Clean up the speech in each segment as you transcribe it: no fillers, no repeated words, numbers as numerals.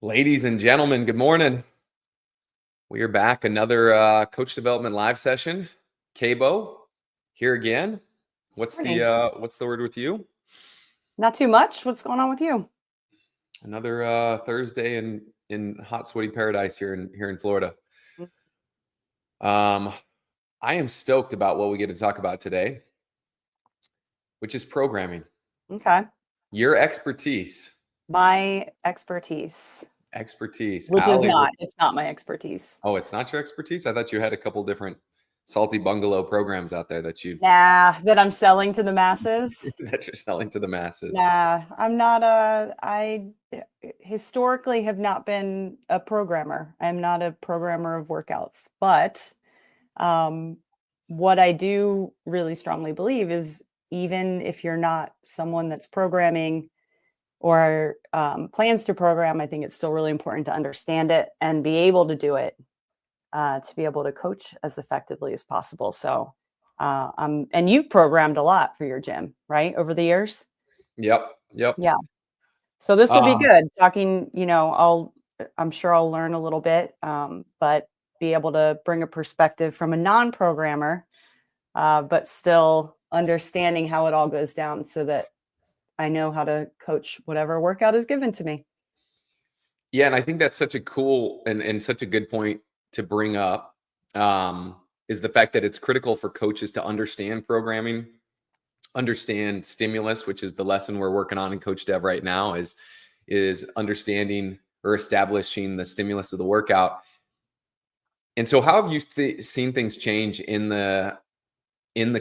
Ladies and gentlemen, good morning. We are back. Another coach development live session. Cabo here again. What's Morning. the word with you? Not too much. What's going on with you? Another Thursday in hot sweaty paradise here in Florida. I am stoked about what we get to talk about today, which is programming. Okay. Your expertise. My expertise, which is Allie, it's not my expertise. oh, it's not your expertise? I thought you had a couple different salty bungalow programs out there that That I'm selling to the masses. that you're selling to the masses. I'm not I historically have not been a programmer. I'm not a programmer of workouts, but um, what I do really strongly believe is even if you're not someone that's programming or plans to program, I think it's still really important to understand it and be able to do it, to be able to coach as effectively as possible. So, and you've programmed a lot for your gym, right, over the years? Yep. Yeah. So this will be Um, good. Talking, I'm sure I'll learn a little bit, but be able to bring a perspective from a non-programmer, but still understanding how it all goes down so that I know how to coach whatever workout is given to me. yeah, and I think that's such a cool and such a good point to bring up, is the fact that it's critical for coaches to understand programming, understand stimulus, which is the lesson we're working on in Coach Dev right now, is understanding or establishing the stimulus of the workout. And so, how have you seen things change in the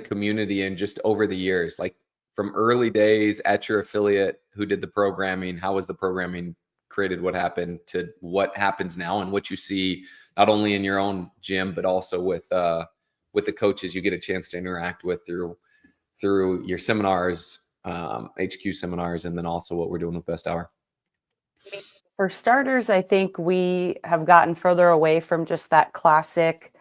community and just over the years, like from early days at your affiliate who did the programming? How was the programming created? What happened to what happens now, and what you see not only in your own gym but also with the coaches you get a chance to interact with through your seminars, HQ seminars, and then also what we're doing with Best Hour. For starters, I think we have gotten further away from just that classic,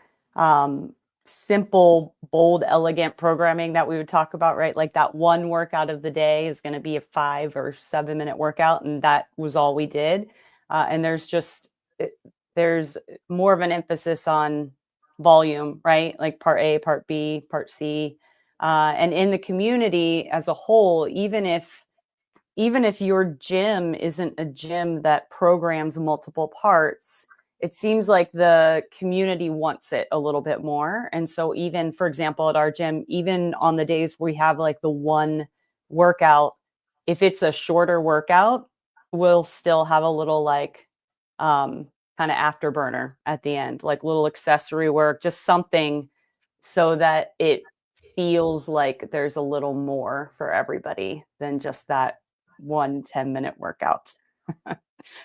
simple, bold, elegant programming that we would talk about, right? Like that one workout of the day is going to be a 5 or 7 minute workout, and that was all we did. And there's more of an emphasis on volume, right? Like part A, part B, part C. And in the community as a whole, even if your gym isn't a gym that programs multiple parts, it seems like the community wants it a little bit more. And so even, for example, at our gym, even on the days we have like the one workout, if it's a shorter workout, we'll still have a little like kind of afterburner at the end, like little accessory work, just something so that it feels like there's a little more for everybody than just that 1 10-minute workout.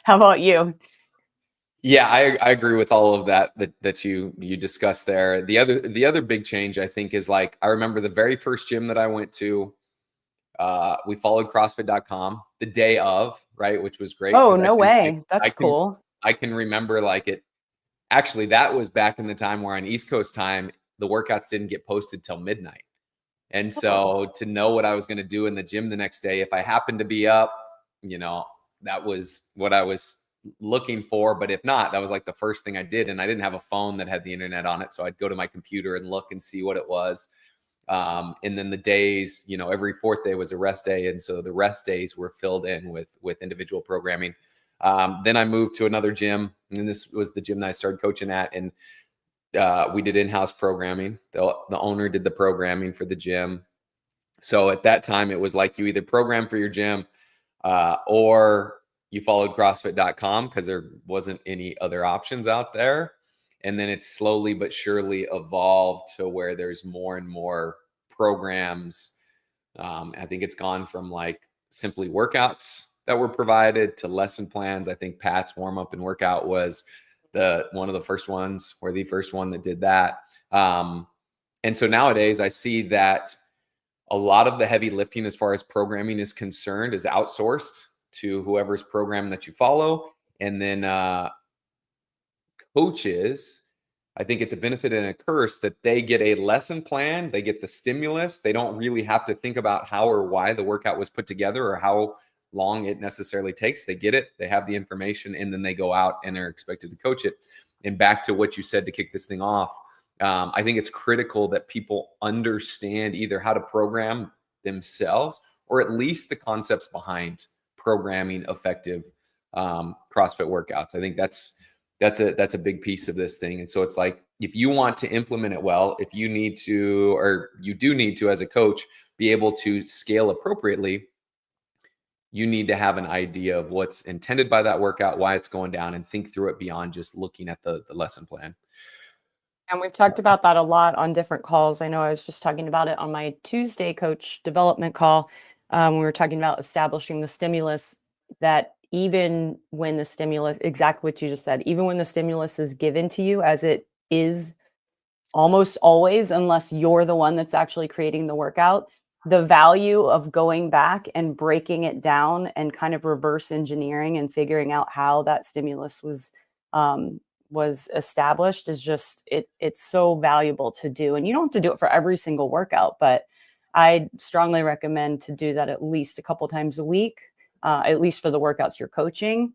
How about you? Yeah, I agree with all of that you discussed there. The other big change I think is, like, I remember the very first gym that I went to. We followed CrossFit.com the day of, right, which was great Oh, because no way. I That's can cool. I can remember, like, it. Actually, that was back in the time where on East Coast time the workouts didn't get posted till midnight, and Oh, so to know what I was going to do in the gym the next day, if I happened to be up, you know, that was what I was looking for. But if not, that was like the first thing I did. And I didn't have a phone that had the internet on it. So I'd go to my computer and look and see what it was. And then the days, every fourth day was a rest day. And so the rest days were filled in with individual programming. Then I moved to another gym, and this was the gym that I started coaching at. And we did in-house programming. The owner did the programming for the gym. So at that time, it was like you either program for your gym, or you followed CrossFit.com because there wasn't any other options out there. And then it slowly but surely evolved to where there's more and more programs. I think it's gone from like simply workouts that were provided to lesson plans. I think Pat's warm up and workout was one of the first ones, or the first one that did that. And so nowadays I see that a lot of the heavy lifting as far as programming is concerned is outsourced to whoever's program that you follow. And then coaches, I think it's a benefit and a curse that they get a lesson plan, they get the stimulus. They don't really have to think about how or why the workout was put together or how long it necessarily takes. They get it, they have the information, and then they go out and are expected to coach it. And back to what you said to kick this thing off, I think it's critical that people understand either how to program themselves or at least the concepts behind programming effective CrossFit workouts. I think that's a big piece of this thing. And so it's like, if you want to implement it well, if you need to, or you do need to, as a coach, be able to scale appropriately, you need to have an idea of what's intended by that workout, why it's going down, and think through it beyond just looking at the lesson plan. And we've talked about that a lot on different calls. I know I was just talking about it on my Tuesday coach development call. We were talking about establishing the stimulus, that even when the stimulus, exactly what you just said, even when the stimulus is given to you, as it is almost always, unless you're the one that's actually creating the workout, the value of going back and breaking it down and kind of reverse engineering and figuring out how that stimulus was established is just, it's so valuable to do. And you don't have to do it for every single workout, but I strongly recommend to do that at least a couple times a week, at least for the workouts you're coaching,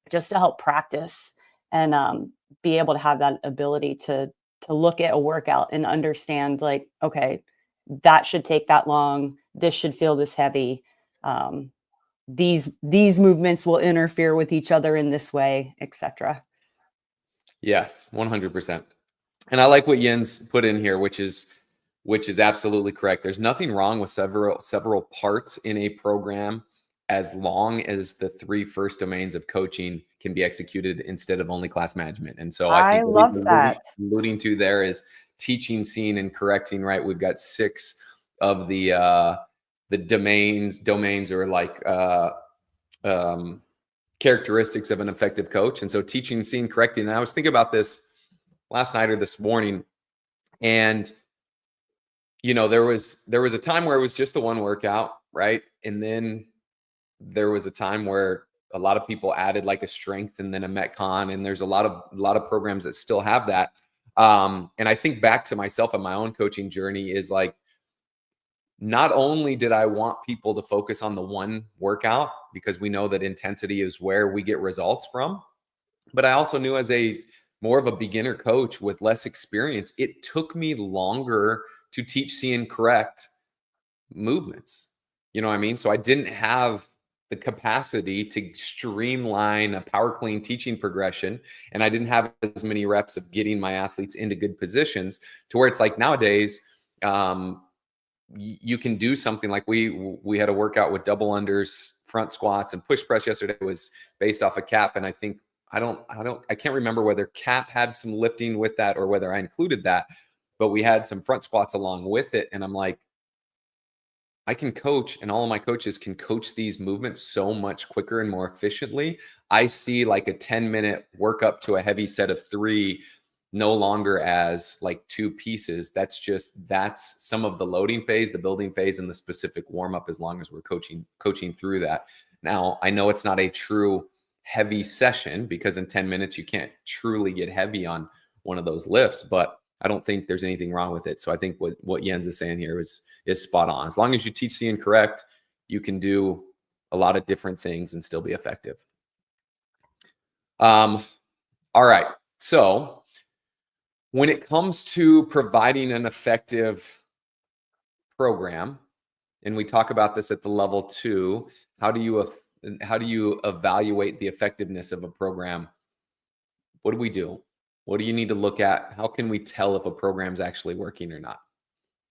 just to help practice and be able to have that ability to look at a workout and understand, like, okay, that should take that long. This should feel this heavy. These movements will interfere with each other in this way, etc. Yes, 100%. And I like what Jens put in here, which is absolutely correct. There's nothing wrong with several parts in a program, as long as the 3 first domains of coaching can be executed instead of only class management. And so I think love that. alluding to there is teaching, seeing, and correcting, right? We've got 6 of the domains or like characteristics of an effective coach. And so teaching, seeing, correcting. And I was thinking about this last night or this morning, and there was a time where it was just the one workout, right? And then there was a time where a lot of people added like a strength and then a metcon, and there's a lot of programs that still have that. And I think back to myself and my own coaching journey is like, not only did I want people to focus on the one workout, because we know that intensity is where we get results from, but I also knew, as a more of a beginner coach with less experience, it took me longer to teach, see, and correct movements. You know what I mean? So I didn't have the capacity to streamline a power clean teaching progression, and I didn't have as many reps of getting my athletes into good positions, to where it's like nowadays, you can do something like we had a workout with double unders, front squats, and push press yesterday. It was based off a cap, and I think I can't remember whether cap had some lifting with that or whether I included that, but we had some front squats along with it. And I'm like, I can coach, and all of my coaches can coach these movements so much quicker and more efficiently. I see like a 10-minute workup to a heavy set of 3 no longer as like 2 pieces. That's some of the loading phase, the building phase, and the specific warm up, as long as we're coaching through that. Now, I know it's not a true heavy session, because in 10 minutes you can't truly get heavy on one of those lifts, but I don't think there's anything wrong with it. So I think what Jens is saying here is spot on. As long as you teach, see, and correct, you can do a lot of different things and still be effective. All right. So when it comes to providing an effective program, and we talk about this at the level 2, how do you evaluate the effectiveness of a program? What do we do? What do you need to look at? How can we tell if a program's actually working or not?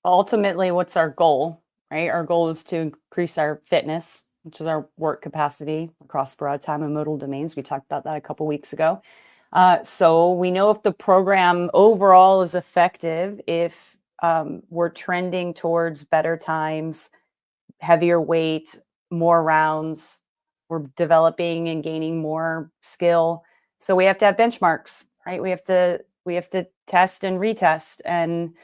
Ultimately, what's our goal, right? Our goal is to increase our fitness, which is our work capacity across broad time and modal domains. We talked about that a couple weeks ago. So we know if the program overall is effective, if we're trending towards better times, heavier weight, more rounds, we're developing and gaining more skill. So we have to have benchmarks, right? We have to test and retest. And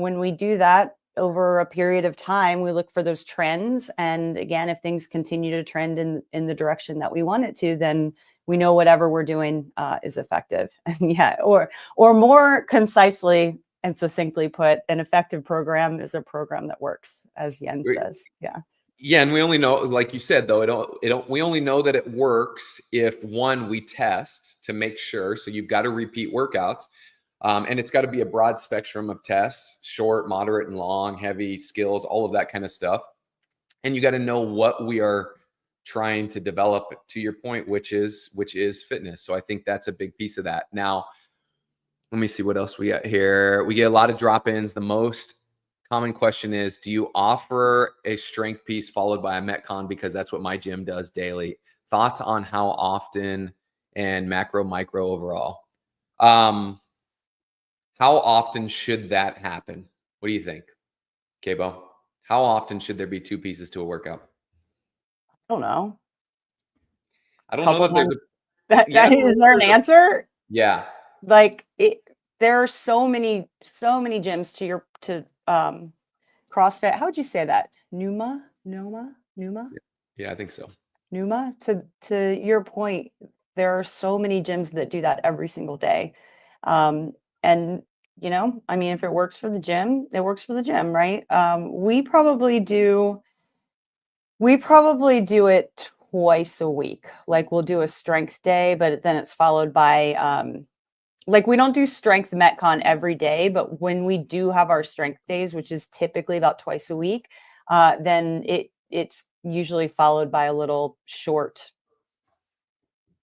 when we do that over a period of time, we look for those trends. And again, if things continue to trend in the direction that we want it to, then we know whatever we're doing is effective. And yeah, or more concisely and succinctly put, an effective program is a program that works, as Jens says. Yeah. Yeah, and we only know, like you said, though, we only know that it works if, one, we test to make sure. So you've got to repeat workouts, and it's got to be a broad spectrum of tests: short, moderate, and long, heavy, skills, all of that kind of stuff. And you got to know what we are trying to develop. To your point, which is fitness. So I think that's a big piece of that. Now, let me see what else we got here. We get a lot of drop-ins. The most common question is, do you offer a strength piece followed by a Metcon? Because that's what my gym does daily. Thoughts on how often, and macro, micro overall? How often should that happen? What do you think, Kabo? How often should there be two pieces to a workout? I don't know. I A don't know couple that there's a, times. That, yeah, I that don't know is that there an there's a, answer? yeah, Like there are so many gyms to CrossFit. How would you say that? Numa? yeah, I think so. Numa? To your point, there are so many gyms that do that every single day. And I mean, if it works for the gym, it works for the gym, right? We probably do it twice a week. Like we'll do a strength day, but then it's followed by like we don't do strength metcon every day, but when we do have our strength days, which is typically about twice a week, then it's usually followed by a little short,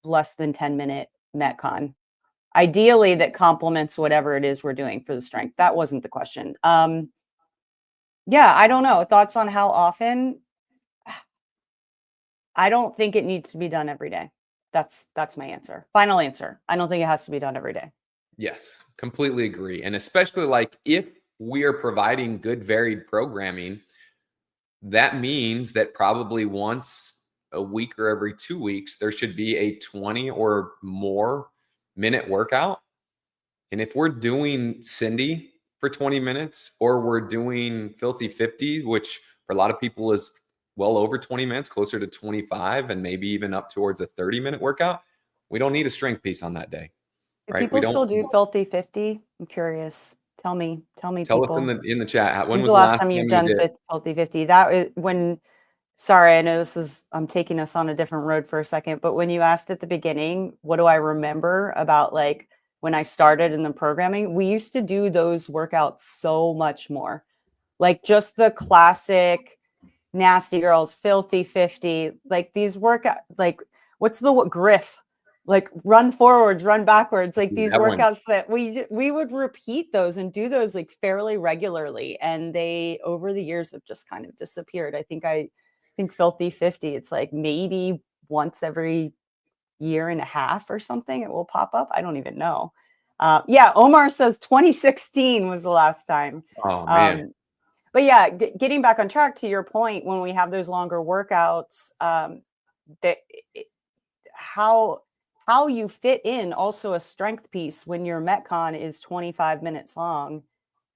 less than 10-minute metcon. Ideally, that complements whatever it is we're doing for the strength. That wasn't the question. Yeah, I don't know. Thoughts on how often? I don't think it needs to be done every day. That's my answer. Final answer. I don't think it has to be done every day. Yes, completely agree. And especially like if we are providing good varied programming, that means that probably once a week or every 2 weeks, there should be a 20 or more minute workout. And if we're doing Cindy for 20 minutes, or we're doing Filthy 50, which for a lot of people is well over 20 minutes, closer to 25, and maybe even up towards a 30-minute workout, we don't need a strength piece on that day, Do right? We people don't. still do Filthy 50? I'm curious. Tell me, Tell us in people. the chat, when When's was the the last last time you've time you done did? Filthy 50? That is when, sorry, I know I'm taking us on a different road for a second, but when you asked at the beginning, what do I remember about like when I started in the programming, we used to do those workouts so much more. Like just the classic Nasty Girls, Filthy 50, like these workout, like what's the griff? Like run forwards, run backwards, like these That one. workouts that we would repeat those and do those like fairly regularly, and they over the years have just kind of disappeared. I think Filthy 50, it's like maybe once every year and a half or something it will pop up. I don't even know. Yeah, Omar says 2016 was the last time. Oh man. Um, but yeah, getting back on track to your point, when we have those longer workouts, that how you fit in also a strength piece when your metcon is 25 minutes long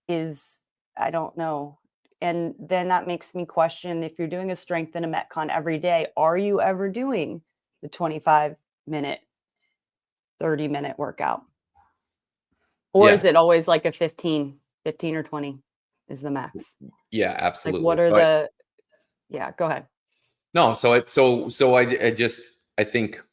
is, I don't know. And then that makes me question, if you're doing a strength and a metcon every day, are you ever doing the 25-minute, 30-minute workout? Or is Yes. it always like a 15 or 20 is the max? Yeah, Like absolutely. what are But the, yeah, go ahead. no, I think,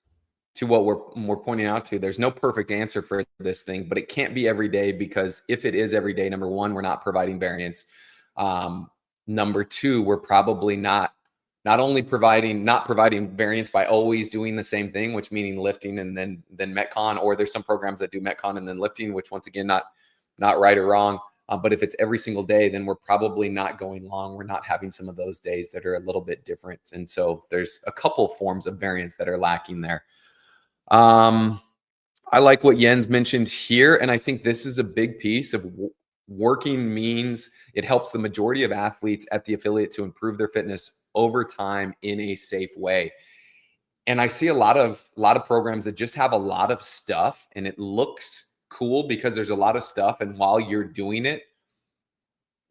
to what we're pointing out to, there's no perfect answer for this thing, but it can't be every day, because if it is every day, number one, we're not providing variance. Number two, we're probably not only not providing variance by always doing the same thing, which meaning lifting and then metcon, or there's some programs that do metcon and then lifting, which once again, not right or wrong. But if it's every single day, then we're probably not going long. We're not having some of those days that are a little bit different. And so there's a couple forms of variance that are lacking there. I like what Jens mentioned here, and I think this is a big piece of working means it helps the majority of athletes at the affiliate to improve their fitness over time in a safe way. And I see a lot of programs that just have a lot of stuff, and it looks cool because there's a lot of stuff, and while you're doing it,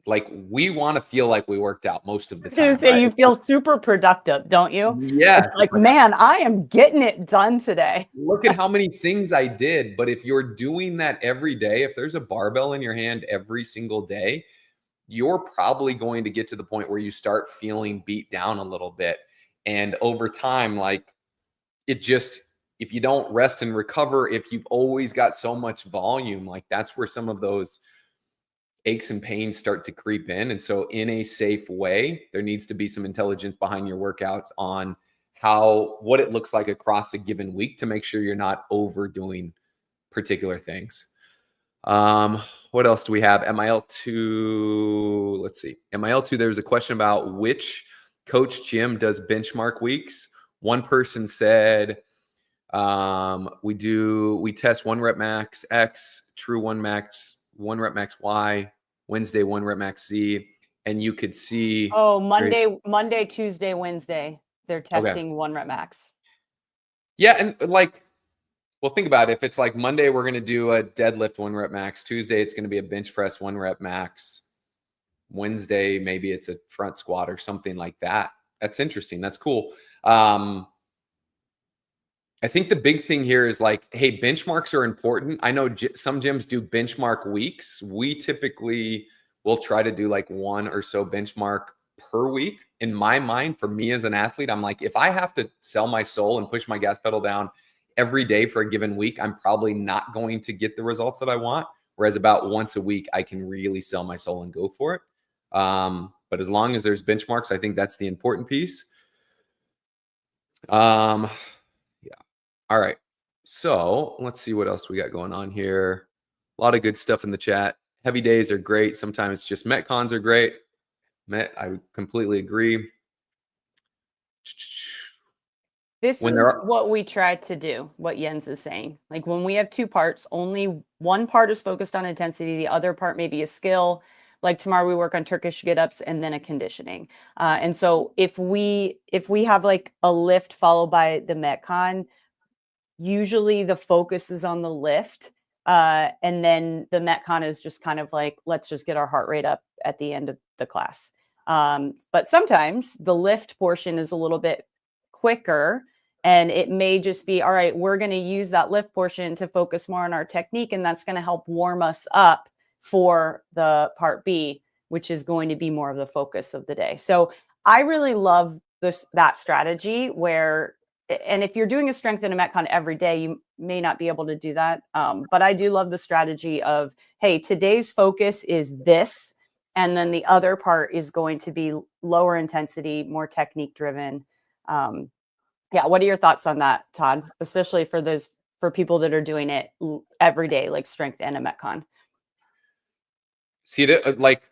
like, we want to feel like we worked out most of the time, Say right? you feel super productive, don't you? Yes. It's like, man, I am getting it done today. Look at how many things I did. But if you're doing that every day, if there's a barbell in your hand every single day, you're probably going to get to the point where you start feeling beat down a little bit. And over time, like it just, if you don't rest and recover, if you've always got so much volume, like that's where some of those aches and pains start to creep in. And so, in a safe way, there needs to be some intelligence behind your workouts on what it looks like across a given week to make sure you're not overdoing particular things. What else do we have? MIL2, let's see. MIL2, there's a question about which coach gym does benchmark weeks. One person said we test 1 rep max X, true 1 rep max Y, Wednesday 1 rep max Z, and you could see Monday, Tuesday, Wednesday, they're testing 1 rep max. Yeah, and like, well, think about it. If it's like Monday, we're going to do a deadlift 1 rep max. Tuesday, it's going to be a bench press 1 rep max. Wednesday, maybe it's a front squat or something like that. That's interesting. That's cool. I think the big thing here is like, hey, benchmarks are important. I know some gyms do benchmark weeks. We typically will try to do like 1 or so benchmark per week. In my mind, for me as an athlete, I'm like, if I have to sell my soul and push my gas pedal down every day for a given week, I'm probably not going to get the results that I want. Whereas about once a week, I can really sell my soul and go for it. But as long as there's benchmarks, I think that's the important piece. Yeah. All right. So let's see what else we got going on here. A lot of good stuff in the chat. Heavy days are great. Sometimes just Metcons are great. I completely agree. This is what we try to do, what Jens is saying. Like when we have 2 parts, only one part is focused on intensity. The other part may be a skill. Like tomorrow we work on Turkish get-ups and then a conditioning. And so if we have like a lift followed by the Metcon, usually the focus is on the lift. And then the Metcon is just kind of like, let's just get our heart rate up at the end of the class. But sometimes the lift portion is a little bit quicker, and it may just be, all right, we're going to use that lift portion to focus more on our technique, and that's going to help warm us up for the part B, which is going to be more of the focus of the day. So I really love that strategy where, and if you're doing a strength and a Metcon every day, you may not be able to do that. But I do love the strategy of, hey, today's focus is this, and then the other part is going to be lower intensity, more technique driven. Yeah. What are your thoughts on that, Todd? Especially for people that are doing it every day, like strength and a Metcon. See, like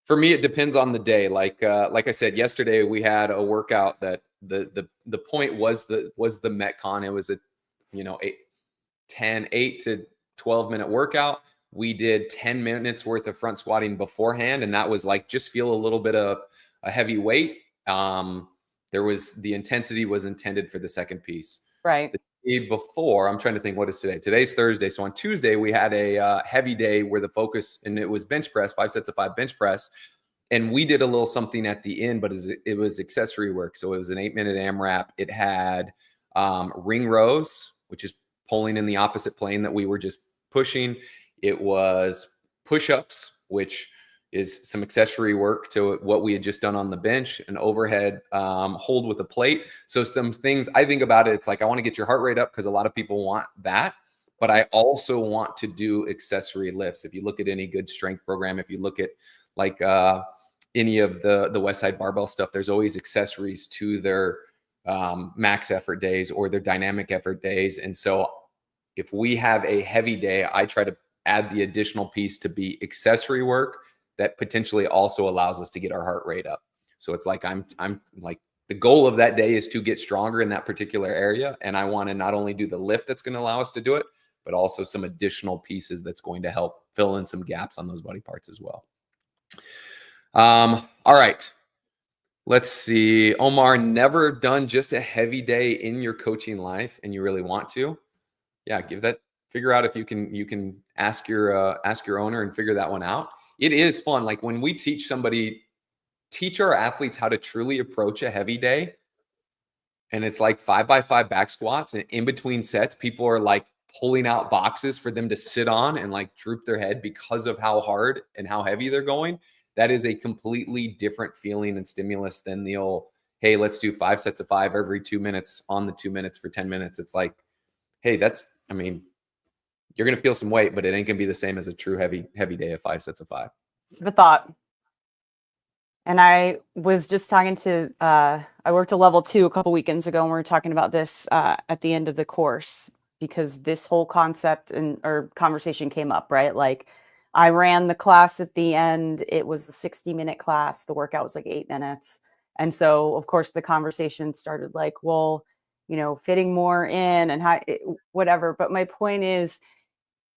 for me, it depends on the day. Like I said, yesterday we had a workout that the point was the Metcon. It was a 8 to 12 minute workout. We did 10 minutes worth of front squatting beforehand, and that was like just feel a little bit of a heavy weight. The intensity was intended for the second piece. Right. The day before, I'm trying to think, what is today? Today's Thursday. So on Tuesday, we had a heavy day where the focus, and it was bench press, 5 sets of 5 bench press. And we did a little something at the end, but it was accessory work. So it was an 8-minute AMRAP. It had ring rows, which is pulling in the opposite plane that we were just pushing. It was push-ups, which is some accessory work to what we had just done on the bench, an overhead hold with a plate. So some things I think about it, it's like I want to get your heart rate up because a lot of people want that, but I also want to do accessory lifts. If you look at any good strength program, if you look at like any of the Westside Barbell stuff, there's always accessories to their max effort days or their dynamic effort days. And so if we have a heavy day, I try to add the additional piece to be accessory work that potentially also allows us to get our heart rate up. So it's like I'm like the goal of that day is to get stronger in that particular area, and I want to not only do the lift that's going to allow us to do it, but also some additional pieces that's going to help fill in some gaps on those body parts as well. All right. Let's see. Omar, never done just a heavy day in your coaching life and you really want to? Yeah, figure out if you can ask your owner and figure that one out. It is fun. Like when we teach our athletes how to truly approach a heavy day, and it's like 5x5 back squats, and in between sets, people are like pulling out boxes for them to sit on and like droop their head because of how hard and how heavy they're going. that is a completely different feeling and stimulus than the old, hey, let's do 5 sets of 5 every 2 minutes on the 2 minutes for 10 minutes. It's like, hey, I mean, you're going to feel some weight, but it ain't going to be the same as a true heavy day of 5 sets of 5. The thought. And I was just talking to, I worked a level 2 a couple weekends ago, and we were talking about this at the end of the course, because this whole concept or conversation came up, right? Like, I ran the class at the end. It was a 60-minute class. The workout was like 8 minutes. And so, of course, the conversation started like, well, fitting more in and whatever. But my point is,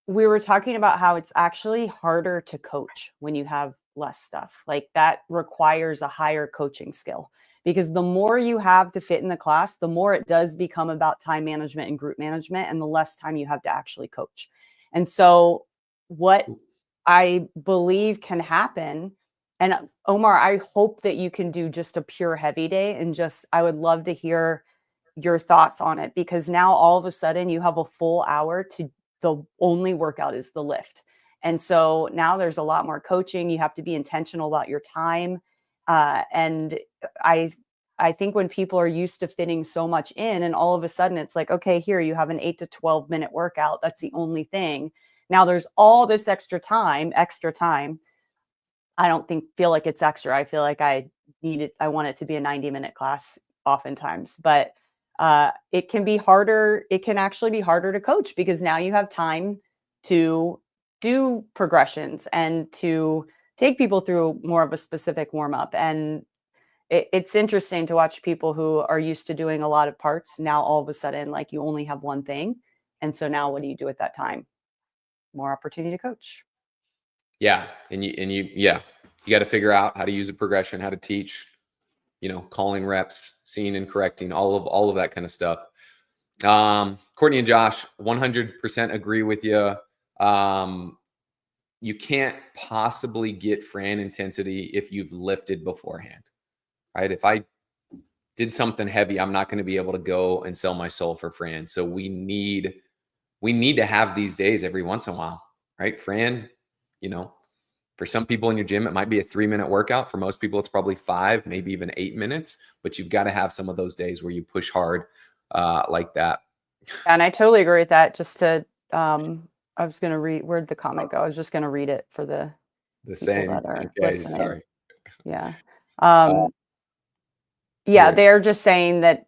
we were talking about how it's actually harder to coach when you have less stuff. Like, that requires a higher coaching skill, because the more you have to fit in the class, the more it does become about time management and group management, and the less time you have to actually coach. And so what I believe can happen, and Omar, I hope that you can do just a pure heavy day, and I would love to hear your thoughts on it, because now all of a sudden you have a full hour to, the only workout is the lift. And so now there's a lot more coaching. You have to be intentional about your time. And I think when people are used to fitting so much in, and all of a sudden it's like, okay, here you have an 8 to 12 minute workout. That's the only thing. Now there's all this extra time. I don't feel like it's extra. I feel like I want it to be a 90-minute class oftentimes, but it can be harder. It can actually be harder to coach, because now you have time to do progressions and to take people through more of a specific warm up. And it's interesting to watch people who are used to doing a lot of parts. Now, all of a sudden, like, you only have one thing. And so now what do you do at that time? More opportunity to coach. Yeah. And you got to figure out how to use a progression, how to teach, calling reps, seeing and correcting, all of that kind of stuff. Courtney and Josh, 100% agree with you. You can't possibly get Fran intensity if you've lifted beforehand, right? If I did something heavy, I'm not going to be able to go and sell my soul for Fran. So we need to have these days every once in a while, right? Fran, for some people in your gym, it might be a 3-minute workout. For most people, it's probably 5, maybe even 8 minutes, but you've got to have some of those days where you push hard like that. And I totally agree with that. Just to, I was going to read, where'd the comment go? I was just going to read it for the same. that are Okay, listening. sorry. Yeah. Here. They're just saying that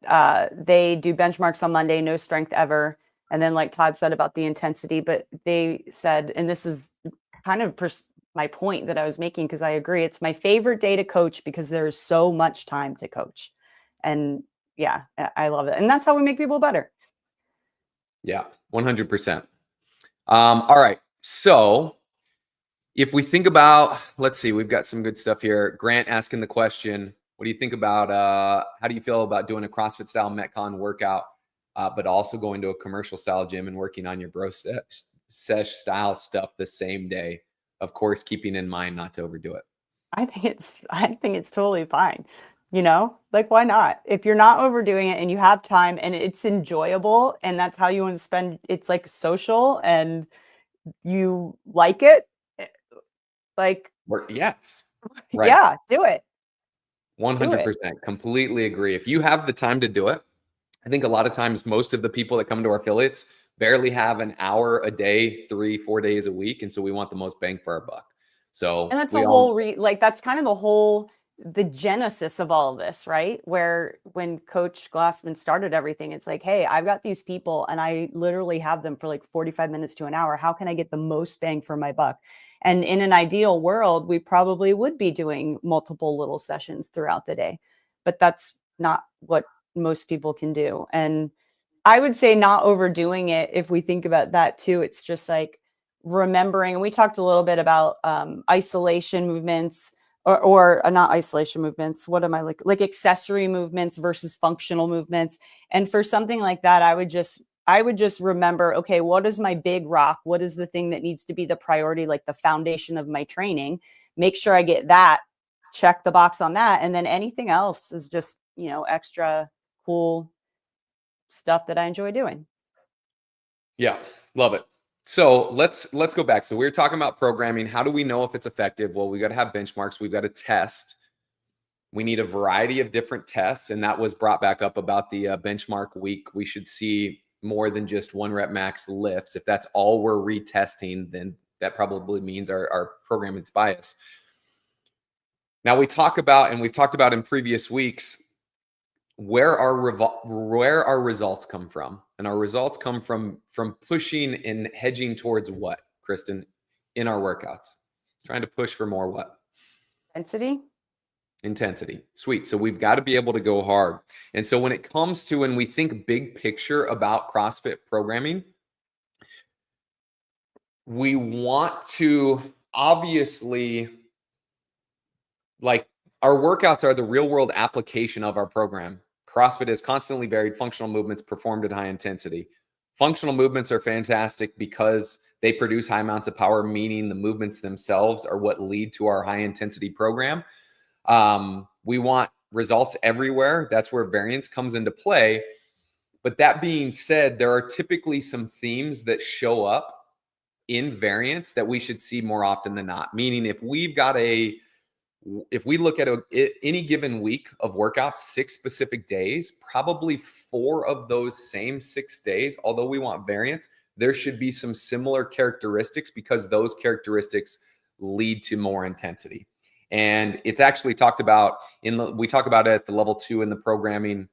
they do benchmarks on Monday, no strength ever. And then, like Todd said about the intensity, but they said, and this is kind of my point that I was making, because I agree, it's my favorite day to coach because there's so much time to coach. And yeah, I love it. And that's how we make people better. Yeah, 100%. All right. So if we think about, let's see, we've got some good stuff here. Grant asking the question, what do you think about, how do you feel about doing a CrossFit style Metcon workout, but also going to a commercial style gym and working on your bro sesh style stuff the same day? Of course, keeping in mind not to overdo it. I think it's totally fine. Like, why not? If you're not overdoing it and you have time and it's enjoyable and that's how you want to spend, it's like social and you like it, like, yes, right. Yeah, do it. 100%. Completely agree. If you have the time to do it, I think a lot of times most of the people that come to our affiliates barely have an hour a day, 3-4 days a week. And so we want the most bang for our buck. So, and that's that's kind of the genesis of all of this, right? Where when Coach Glassman started everything, it's like, hey, I've got these people and I literally have them for like 45 minutes to an hour. How can I get the most bang for my buck? And in an ideal world, we probably would be doing multiple little sessions throughout the day, but that's not what most people can do. And I would say not overdoing it. If we think about that too, it's just like remembering, and we talked a little bit about isolation movements or not isolation movements. What am I like accessory movements versus functional movements. And for something like that, I would just remember, okay, what is my big rock? What is the thing that needs to be the priority, like the foundation of my training? Make sure I get that, check the box on that. And then anything else is just, extra cool stuff that I enjoy doing. Yeah, love it. So let's go back. So we were talking about programming. How do we know if it's effective? Well, we got to have benchmarks. We've got to test. We need a variety of different tests, and that was brought back up about the benchmark week. We should see more than just 1 rep max lifts. If that's all we're retesting, then that probably means our program is biased. Now we talk about, and we've talked about in previous weeks, where our results come from, and our results come from pushing and hedging towards what, Kristen, in our workouts, trying to push for more what? Density. Intensity. Sweet. So we've got to be able to go hard. And so when it comes to, when we think big picture about CrossFit programming, we want to obviously, like, our workouts are the real world application of our program. CrossFit is constantly varied functional movements performed at high intensity. Functional movements are fantastic because they produce high amounts of power, meaning the movements themselves are what lead to our high intensity program. We want results everywhere. That's where variance comes into play. But that being said, there are typically some themes that show up in variance that we should see more often than not. Meaning, if we look at any given week of workouts, 6 specific days, probably 4 of those same 6 days, although we want variance, there should be some similar characteristics because those characteristics lead to more intensity. And it's actually talked about we talk about it at the level 2 in the programming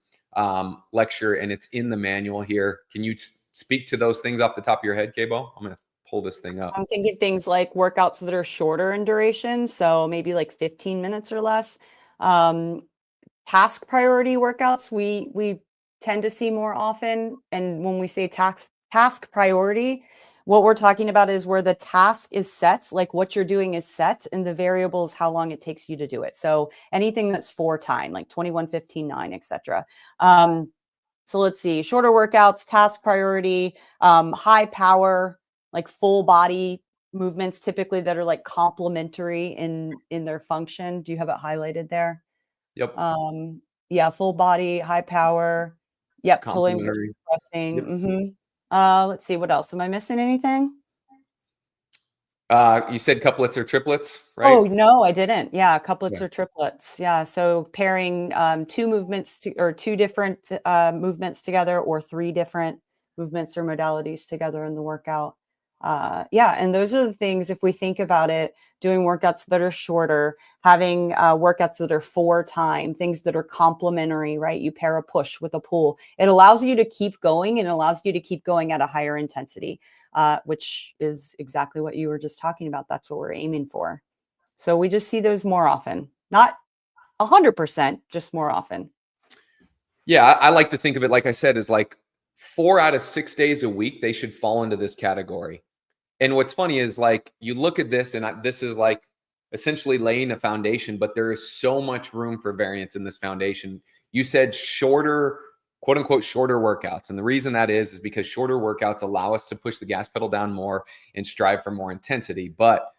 lecture, and it's in the manual here. Can you speak to those things off the top of your head, Kabo? I'm going to pull this thing up. I'm thinking things like workouts that are shorter in duration, so maybe like 15 minutes or less. Task priority workouts we tend to see more often. And when we say task priority, what we're talking about is where the task is set, like what you're doing is set, and the variable is how long it takes you to do it. So anything that's for time, like 21, 15, 9, etc. So let's see, shorter workouts, task priority, high power, like full body movements, typically that are like complementary in their function. Do you have it highlighted there? Yep. Yeah, full body, high power. Yep, pulling versus Complementary. pressing. Yep. Let's see, what else? Am I missing anything? You said couplets or triplets, right? Oh, no, I didn't. Yeah, couplets Yeah. or triplets. Yeah, so pairing 2 movements or 2 different movements together, or 3 different movements or modalities together in the workout. Yeah, and those are the things, if we think about it, doing workouts that are shorter, having workouts that are for time, things that are complementary, right? You pair a push with a pull. It allows you to keep going, and it allows you to keep going at a higher intensity, which is exactly what you were just talking about. That's what we're aiming for. So we just see those more often, not 100%, just more often. Yeah, I like to think of it, like I said, as like 4 out of 6 days a week, they should fall into this category. And what's funny is, like, you look at this, and this is like essentially laying a foundation, but there is so much room for variance in this foundation. You said shorter, quote unquote, shorter workouts. And the reason that is because shorter workouts allow us to push the gas pedal down more and strive for more intensity. But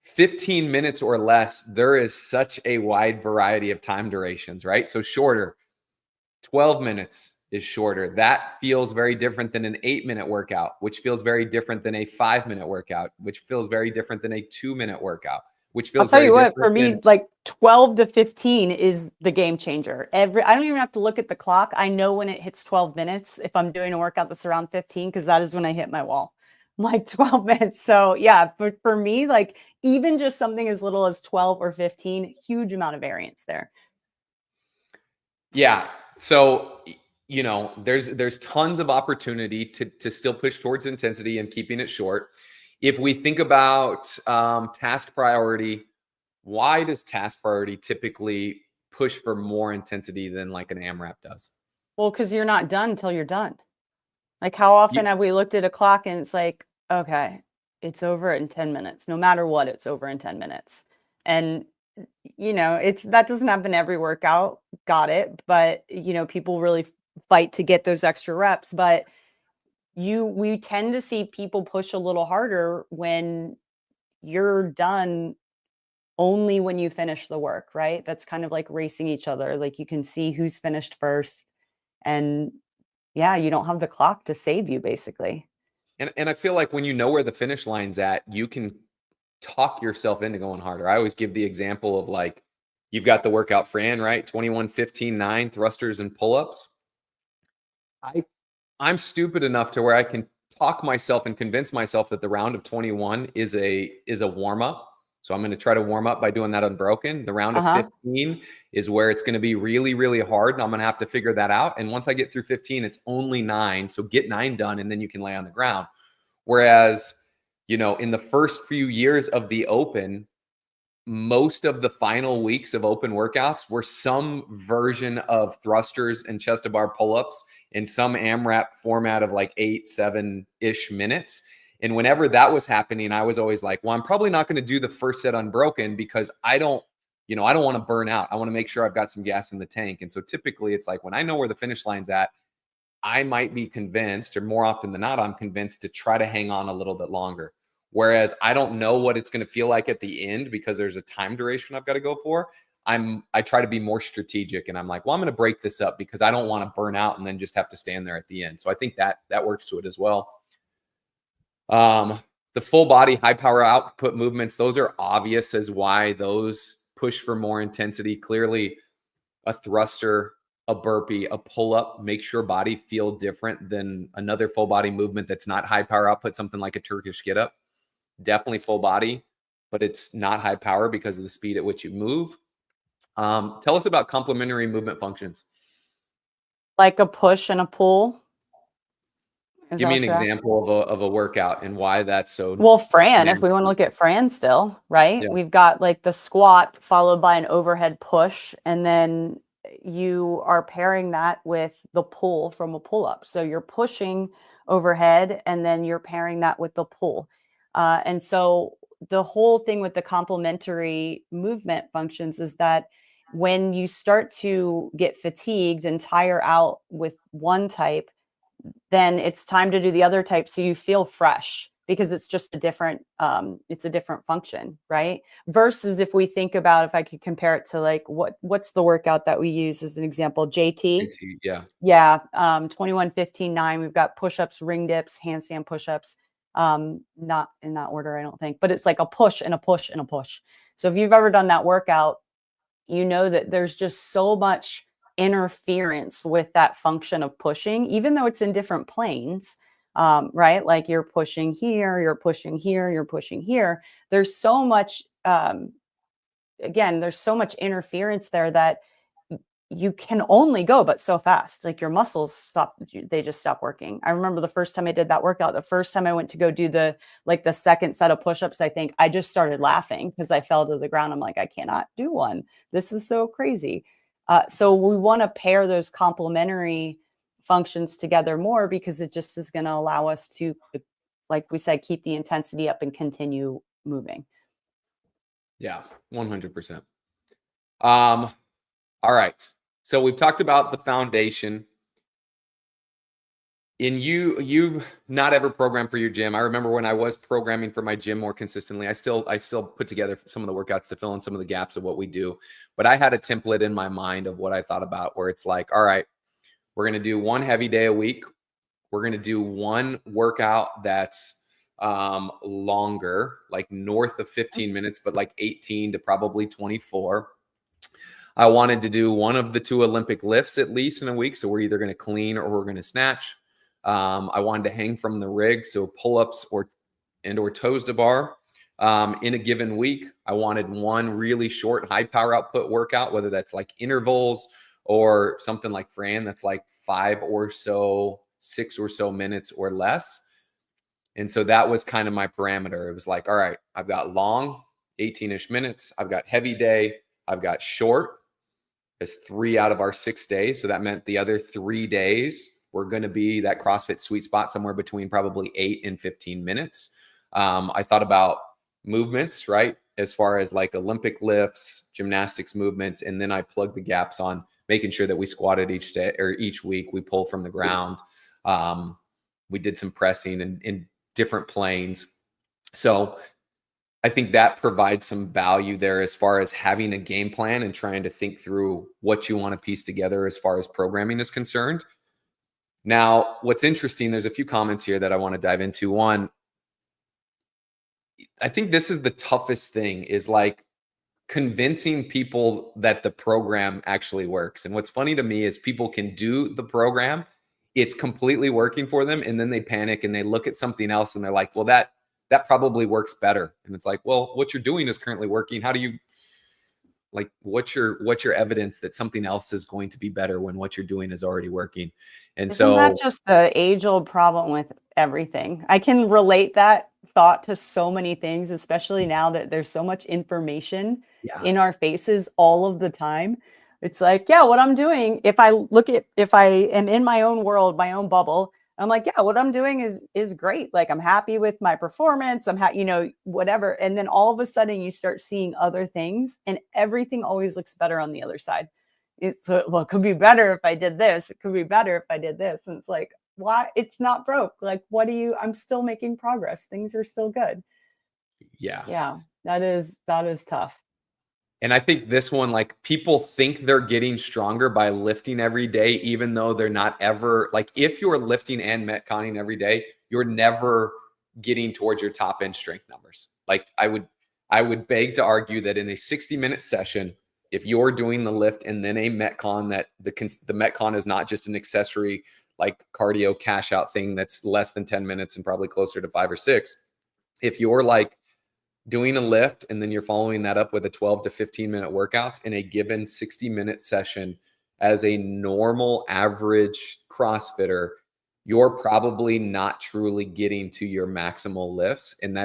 15 minutes or less, there is such a wide variety of time durations, right? So shorter, 12 minutes is shorter. That feels very different than an 8-minute workout, which feels very different than a 5-minute workout, which feels very different than a 2-minute workout, which I'll feels tell very you what, for different me, than, like 12 to 15 is the game changer. I don't even have to look at the clock. I know when it hits 12 minutes, if I'm doing a workout that's around 15, because that is when I hit my wall. I'm like 12 minutes. So yeah, for me, like even just something as little as 12 or 15, huge amount of variance there. yeah. So, there's tons of opportunity to still push towards intensity and keeping it short. If we think about task priority, why does task priority typically push for more intensity than like an AMRAP does? Well, because you're not done until you're done. Like, how often have we looked at a clock and it's like, okay, it's over in 10 minutes. No matter what, it's over in 10 minutes. And it's that doesn't happen every workout. Got it. But people really fight to get those extra reps. But we tend to see people push a little harder when you're done, only when you finish the work, right? That's kind of like racing each other. Like, you can see who's finished first. And yeah, you don't have the clock to save you, basically. And I feel like when you know where the finish line's at, you can talk yourself into going harder. I always give the example of like, you've got the workout Fran, right? 21, 15, 9 thrusters and pull-ups. I'm stupid enough to where I can talk myself and convince myself that the round of 21 is a warm up. So I'm going to try to warm up by doing that unbroken. The round of Uh-huh. 15 is where it's going to be really, really hard. And I'm going to have to figure that out. And once I get through 15, it's only 9. So get 9 done and then you can lay on the ground. Whereas, in the first few years of the open, most of the final weeks of open workouts were some version of thrusters and chest to bar pull-ups in some AMRAP format of like 8-7-ish minutes. And whenever that was happening, I was always like, well, I'm probably not going to do the first set unbroken because I don't want to burn out. I want to make sure I've got some gas in the tank. And so typically it's like when I know where the finish line's at, I might be convinced, or more often than not, I'm convinced to try to hang on a little bit longer. Whereas I don't know what it's going to feel like at the end because there's a time duration I've got to go for. I try to be more strategic, and I'm like, well, I'm going to break this up because I don't want to burn out and then just have to stand there at the end. So I think that works to it as well. The full body high power output movements, those are obvious as why those push for more intensity. Clearly, a thruster, a burpee, a pull-up makes your body feel different than another full body movement that's not high power output, something like a Turkish get up. Definitely full body, but it's not high power because of the speed at which you move. Tell us about complementary movement functions. Like a push and a pull. Is Give that me what an you're asking? example of a workout and why that's so Well, Fran, if we want to nasty. look at Fran still, right? Yeah. We've got like the squat followed by an overhead push, and then you are pairing that with the pull from a pull up. So you're pushing overhead, and then you're pairing that with the pull. And so the whole thing with the complementary movement functions is that when you start to get fatigued and tire out with one type, then it's time to do the other type so you feel fresh because it's just a different function, right? Versus if we think about, if I could compare it to like what's the workout that we use as an example, JT. Yeah. Yeah, 21, 15, 9. We've got push-ups, ring dips, handstand push-ups. Not in that order, I don't think, but it's like a push and a push and a push. So if you've ever done that workout, you know that there's just so much interference with that function of pushing, even though it's in different planes, right? Like you're pushing here, you're pushing here, you're pushing here. There's so much, again, there's so much interference there that you can only go but so fast. Like your muscles stop, they just stop working. I remember the first time I did that workout, the first time I went to go do the second set of push-ups, I think I just started laughing because I fell to the ground. I'm like, I cannot do one. This is so crazy. So we want to pair those complementary functions together more because it just is going to allow us to, like we said, keep the intensity up and continue moving. Yeah, 100%. All right. So we've talked about the foundation. You've not ever programmed for your gym. I remember when I was programming for my gym more consistently, I still put together some of the workouts to fill in some of the gaps of what we do. But I had a template in my mind of what I thought about where it's like, all right, we're going to do one heavy day a week. We're going to do one workout that's longer, like north of 15 minutes, but like 18 to probably 24. I wanted to do one of the 2 Olympic lifts at least in a week. So we're either going to clean or we're going to snatch. I wanted to hang from the rig, so pull-ups or toes to bar. In a given week, I wanted one really short high power output workout, whether that's like intervals or something like Fran that's like 5 or so, 6 or so minutes or less. And so that was kind of my parameter. It was like, all right, I've got long, 18-ish minutes. I've got heavy day. I've got short. It's 3 out of our 6 days. So that meant the other 3 days were going to be that CrossFit sweet spot somewhere between probably 8 and 15 minutes. I thought about movements, right? As far as like Olympic lifts, gymnastics movements. And then I plugged the gaps on making sure that we squatted each day or each week. We pulled from the ground. We did some pressing in different planes. So I think that provides some value there as far as having a game plan and trying to think through what you want to piece together as far as programming is concerned. Now, what's interesting, there's a few comments here that I want to dive into. One, I think this is the toughest thing, is like convincing people that the program actually works. And what's funny to me is people can do the program, it's completely working for them, and then they panic and they look at something else and they're like, well, that probably works better. And it's like, well, what you're doing is currently working. How do you, like, what's your evidence that something else is going to be better when what you're doing is already working? And Isn't that so just the age-old problem with everything? I can relate that thought to so many things, especially now that there's so much information yeah, in our faces all of the time. It's like, yeah, what I'm doing, if I am in my own world, my own bubble, I'm like, yeah, what I'm doing is great. Like I'm happy with my performance. Whatever. And then all of a sudden you start seeing other things and everything always looks better on the other side. It could be better if I did this. It could be better if I did this. And it's like, why? It's not broke. Like, I'm still making progress. Things are still good. yeah. Yeah, that is tough. And I think this one, like, people think they're getting stronger by lifting every day, even though they're not ever, like, if you're lifting and metconning every day, you're never getting towards your top end strength numbers. Like I would beg to argue that in a 60-minute session, if you're doing the lift and then a metcon, that the metcon is not just an accessory like cardio cash out thing that's less than 10 minutes and probably closer to 5 or 6. If you're like doing a lift and then you're following that up with a 12 to 15-minute workouts in a given 60-minute session as a normal average CrossFitter, you're probably not truly getting to your maximal lifts. And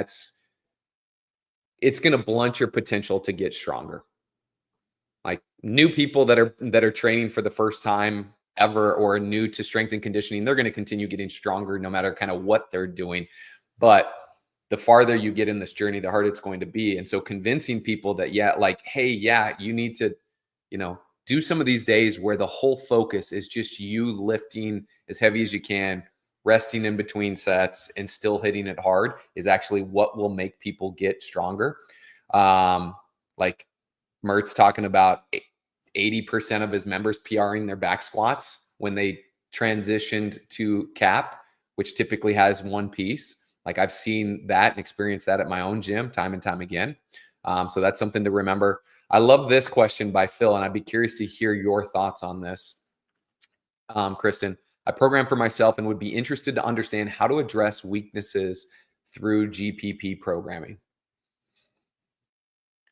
it's going to blunt your potential to get stronger. Like new people that are training for the first time ever or new to strength and conditioning, they're going to continue getting stronger no matter kind of what they're doing. But the farther you get in this journey, the harder it's going to be. And so convincing people that, yeah, like, hey, yeah, you need to, do some of these days where the whole focus is just you lifting as heavy as you can, resting in between sets, and still hitting it hard is actually what will make people get stronger. Like Mert's talking about 80% of his members PRing their back squats when they transitioned to cap, which typically has one piece. Like I've seen that and experienced that at my own gym time and time again. So that's something to remember. I love this question by Phil, and I'd be curious to hear your thoughts on this. Kristen, I program for myself and would be interested to understand how to address weaknesses through GPP programming.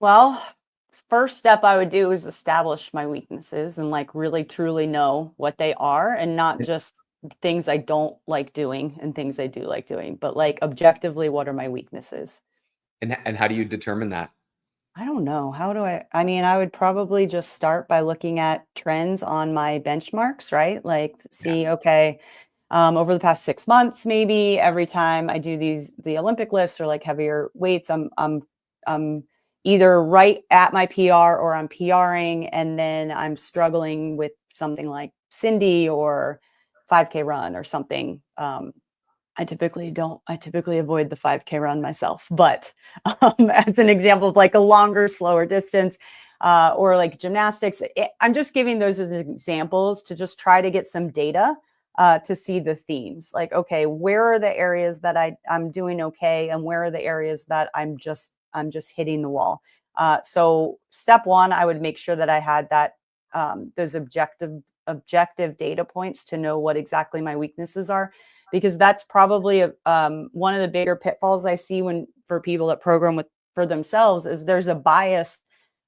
Well, first step I would do is establish my weaknesses and like really truly know what they are and not just things I don't like doing and things I do like doing, but like objectively, what are my weaknesses? And how do you determine that? I don't know. I mean, I would probably just start by looking at trends on my benchmarks, right? Like Yeah. see, okay, over the past 6 months, maybe every time I do the Olympic lifts or like heavier weights, I'm either right at my PR or I'm PRing, and then I'm struggling with something like Cindy or 5K run or something. I typically avoid the 5K run myself, but as an example of like a longer, slower distance, or like gymnastics, I'm just giving those as examples to just try to get some data to see the themes. Like, okay, where are the areas that I'm doing okay, and where are the areas that I'm just hitting the wall. So step one, I would make sure that I had that those objective data points to know what exactly my weaknesses are, because that's probably one of the bigger pitfalls I see for people that program for themselves is there's a bias,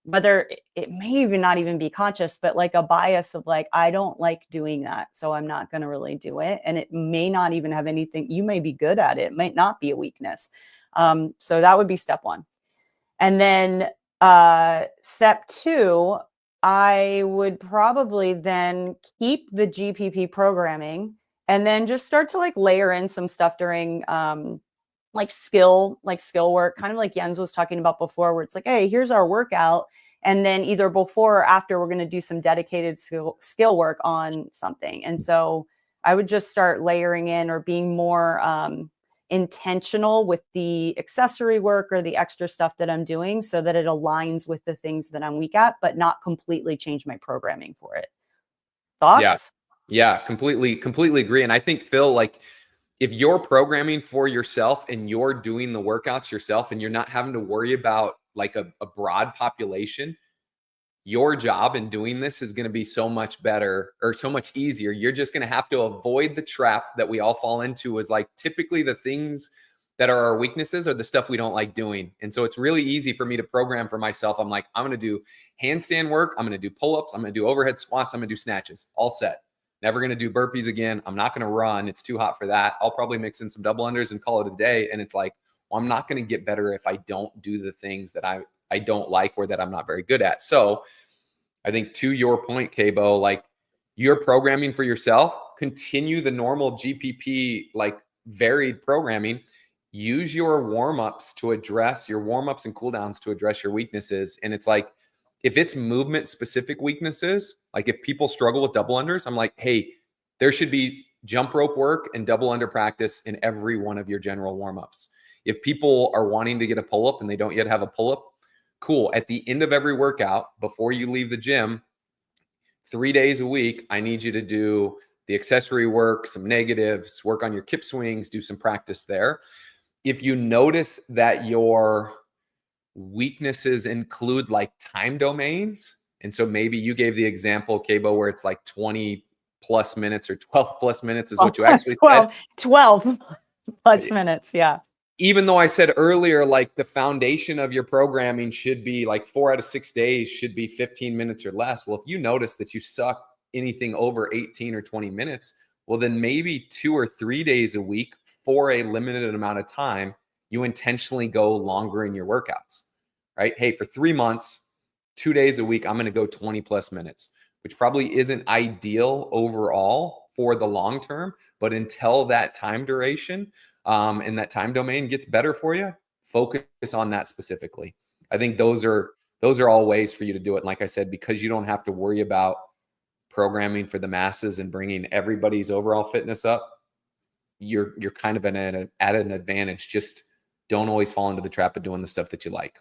whether it may even not even be conscious, but like a bias of like, I don't like doing that, so I'm not going to really do it. And it may not even have anything, you may be good at it. It might not be a weakness. So that would be step one. And then step two, I would probably then keep the GPP programming and then just start to like layer in some stuff during like skill work, kind of like Jens was talking about before, where it's like, hey, here's our workout. And then either before or after, we're going to do some dedicated skill work on something. And so I would just start layering in or being more intentional with the accessory work or the extra stuff that I'm doing so that it aligns with the things that I'm weak at, but not completely change my programming for it. Yeah. Thoughts? Yeah, completely agree. And I think, Phil, like, if you're programming for yourself and you're doing the workouts yourself and you're not having to worry about like a broad population, your job in doing this is going to be so much better or so much easier. You're just going to have to avoid the trap that we all fall into, is like typically the things that are our weaknesses are the stuff we don't like doing. And so it's really easy for me to program for myself. I'm like, I'm going to do handstand work. I'm going to do pull-ups. I'm going to do overhead squats. I'm going to do snatches. All set. Never going to do burpees again. I'm not going to run. It's too hot for that. I'll probably mix in some double unders and call it a day. And it's like, well, I'm not going to get better if I don't do the things that I don't like or that I'm not very good at. So I think, to your point, Kabo, like, you're programming for yourself, continue the normal GPP, like varied programming. Use your warm-ups to address your warm-ups and cooldowns to address your weaknesses. And it's like, if it's movement specific weaknesses, like if people struggle with double unders, I'm like, hey, there should be jump rope work and double under practice in every one of your general warm-ups. If people are wanting to get a pull-up and they don't yet have a pull-up, cool. At the end of every workout, before you leave the gym, 3 days a week, I need you to do the accessory work, some negatives, work on your kip swings, do some practice there. If you notice that your weaknesses include like time domains, and so maybe you gave the example, Kabo, where it's like 20 plus minutes or 12 plus minutes is what you actually said. 12 plus minutes. Yeah. Even though I said earlier, like the foundation of your programming should be like 4 out of 6 days should be 15 minutes or less. Well, if you notice that you suck anything over 18 or 20 minutes, well, then maybe 2 or 3 days a week for a limited amount of time, you intentionally go longer in your workouts, right? Hey, for 3 months, 2 days a week, I'm going to go 20 plus minutes, which probably isn't ideal overall for the long term, but until that time duration, and that time domain gets better for you, focus on that specifically. I think those are all ways for you to do it. And like I said, because you don't have to worry about programming for the masses and bringing everybody's overall fitness up, you're kind of at an advantage. Just don't always fall into the trap of doing the stuff that you like.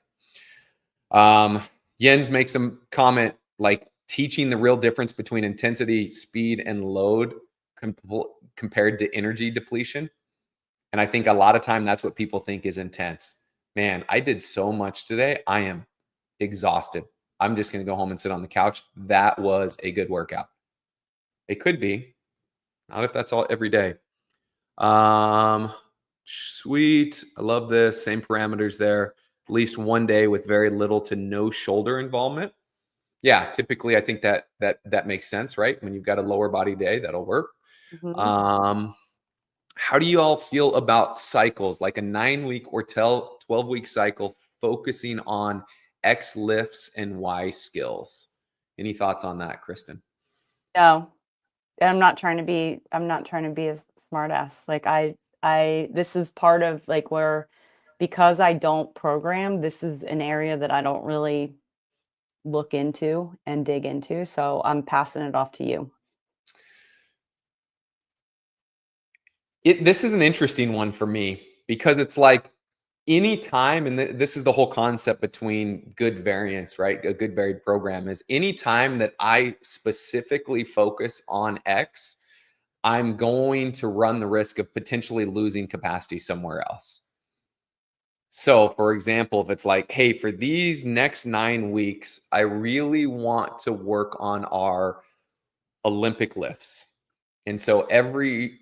Jens makes some comment like teaching the real difference between intensity, speed, and load compared to energy depletion. And I think a lot of time that's what people think is intense. Man, I did so much today. I am exhausted. I'm just going to go home and sit on the couch. That was a good workout. It could be. Not if that's all every day. Sweet. I love this. Same parameters there. At least one day with very little to no shoulder involvement. Yeah, typically I think that makes sense, right? When you've got a lower body day, that'll work. Mm-hmm. How do you all feel about cycles, like a 9-week or 12-week cycle focusing on X lifts and Y skills? Any thoughts on that, Kristen? No, I'm not trying to be a smart ass. Like this is part of like where, because I don't program, this is an area that I don't really look into and dig into. So I'm passing it off to you. This is an interesting one for me because it's like any time, and this is the whole concept between good variance, right? A good varied program is any time that I specifically focus on X, I'm going to run the risk of potentially losing capacity somewhere else. So, for example, if it's like, hey, for these next 9 weeks, I really want to work on our Olympic lifts. And so every,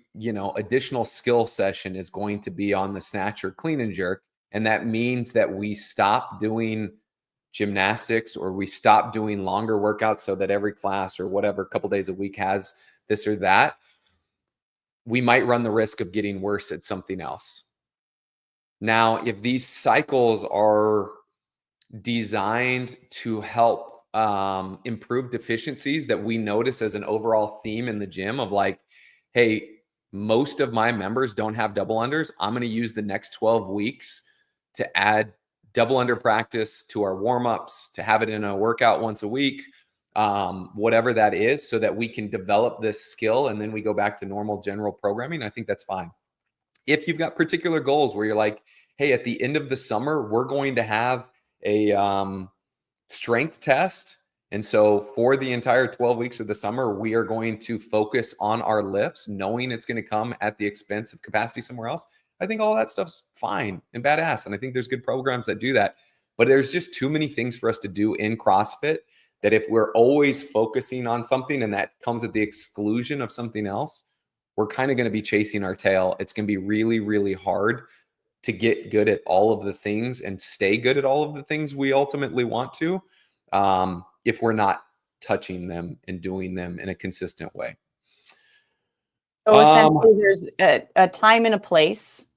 additional skill session is going to be on the snatch or clean and jerk. And that means that we stop doing gymnastics or we stop doing longer workouts so that every class or whatever couple days a week has this or that. We might run the risk of getting worse at something else. Now, if these cycles are designed to help improve deficiencies that we notice as an overall theme in the gym of like, hey, most of my members don't have double unders. I'm going to use the next 12 weeks to add double under practice to our warm-ups, to have it in a workout once a week, whatever that is, so that we can develop this skill and then we go back to normal general programming. I think that's fine. If you've got particular goals where you're like, hey, at the end of the summer, we're going to have a strength test And so for the entire 12 weeks of the summer, we are going to focus on our lifts, knowing it's going to come at the expense of capacity somewhere else. I think all that stuff's fine and badass. And I think there's good programs that do that. But there's just too many things for us to do in CrossFit that if we're always focusing on something and that comes at the exclusion of something else, we're kind of going to be chasing our tail. It's going to be really, really hard to get good at all of the things and stay good at all of the things we ultimately want to, if we're not touching them and doing them in a consistent way. So essentially, there's a time and a place.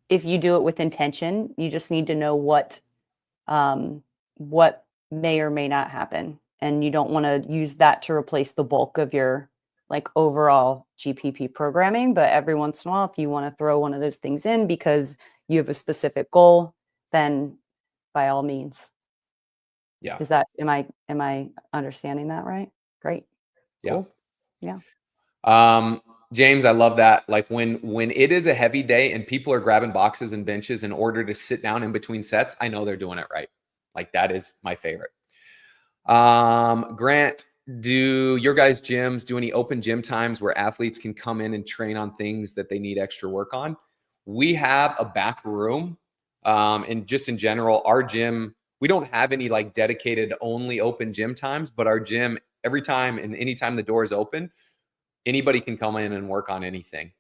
If you do it with intention, you just need to know what may or may not happen, and you don't want to use that to replace the bulk of your like overall GPP programming. But every once in a while, if you want to throw one of those things in because you have a specific goal, then by all means. Yeah. Is that am I understanding that right? Great. Yeah. Cool. Yeah. James, I love that. Like when it is a heavy day and people are grabbing boxes and benches in order to sit down in between sets, I know they're doing it right. Like that is my favorite. Grant, do your guys' gyms do any open gym times where athletes can come in and train on things that they need extra work on? We have a back room. And just in general, our gym, we don't have any like dedicated only open gym times, but our gym, every time and anytime the door is open, anybody can come in and work on anything.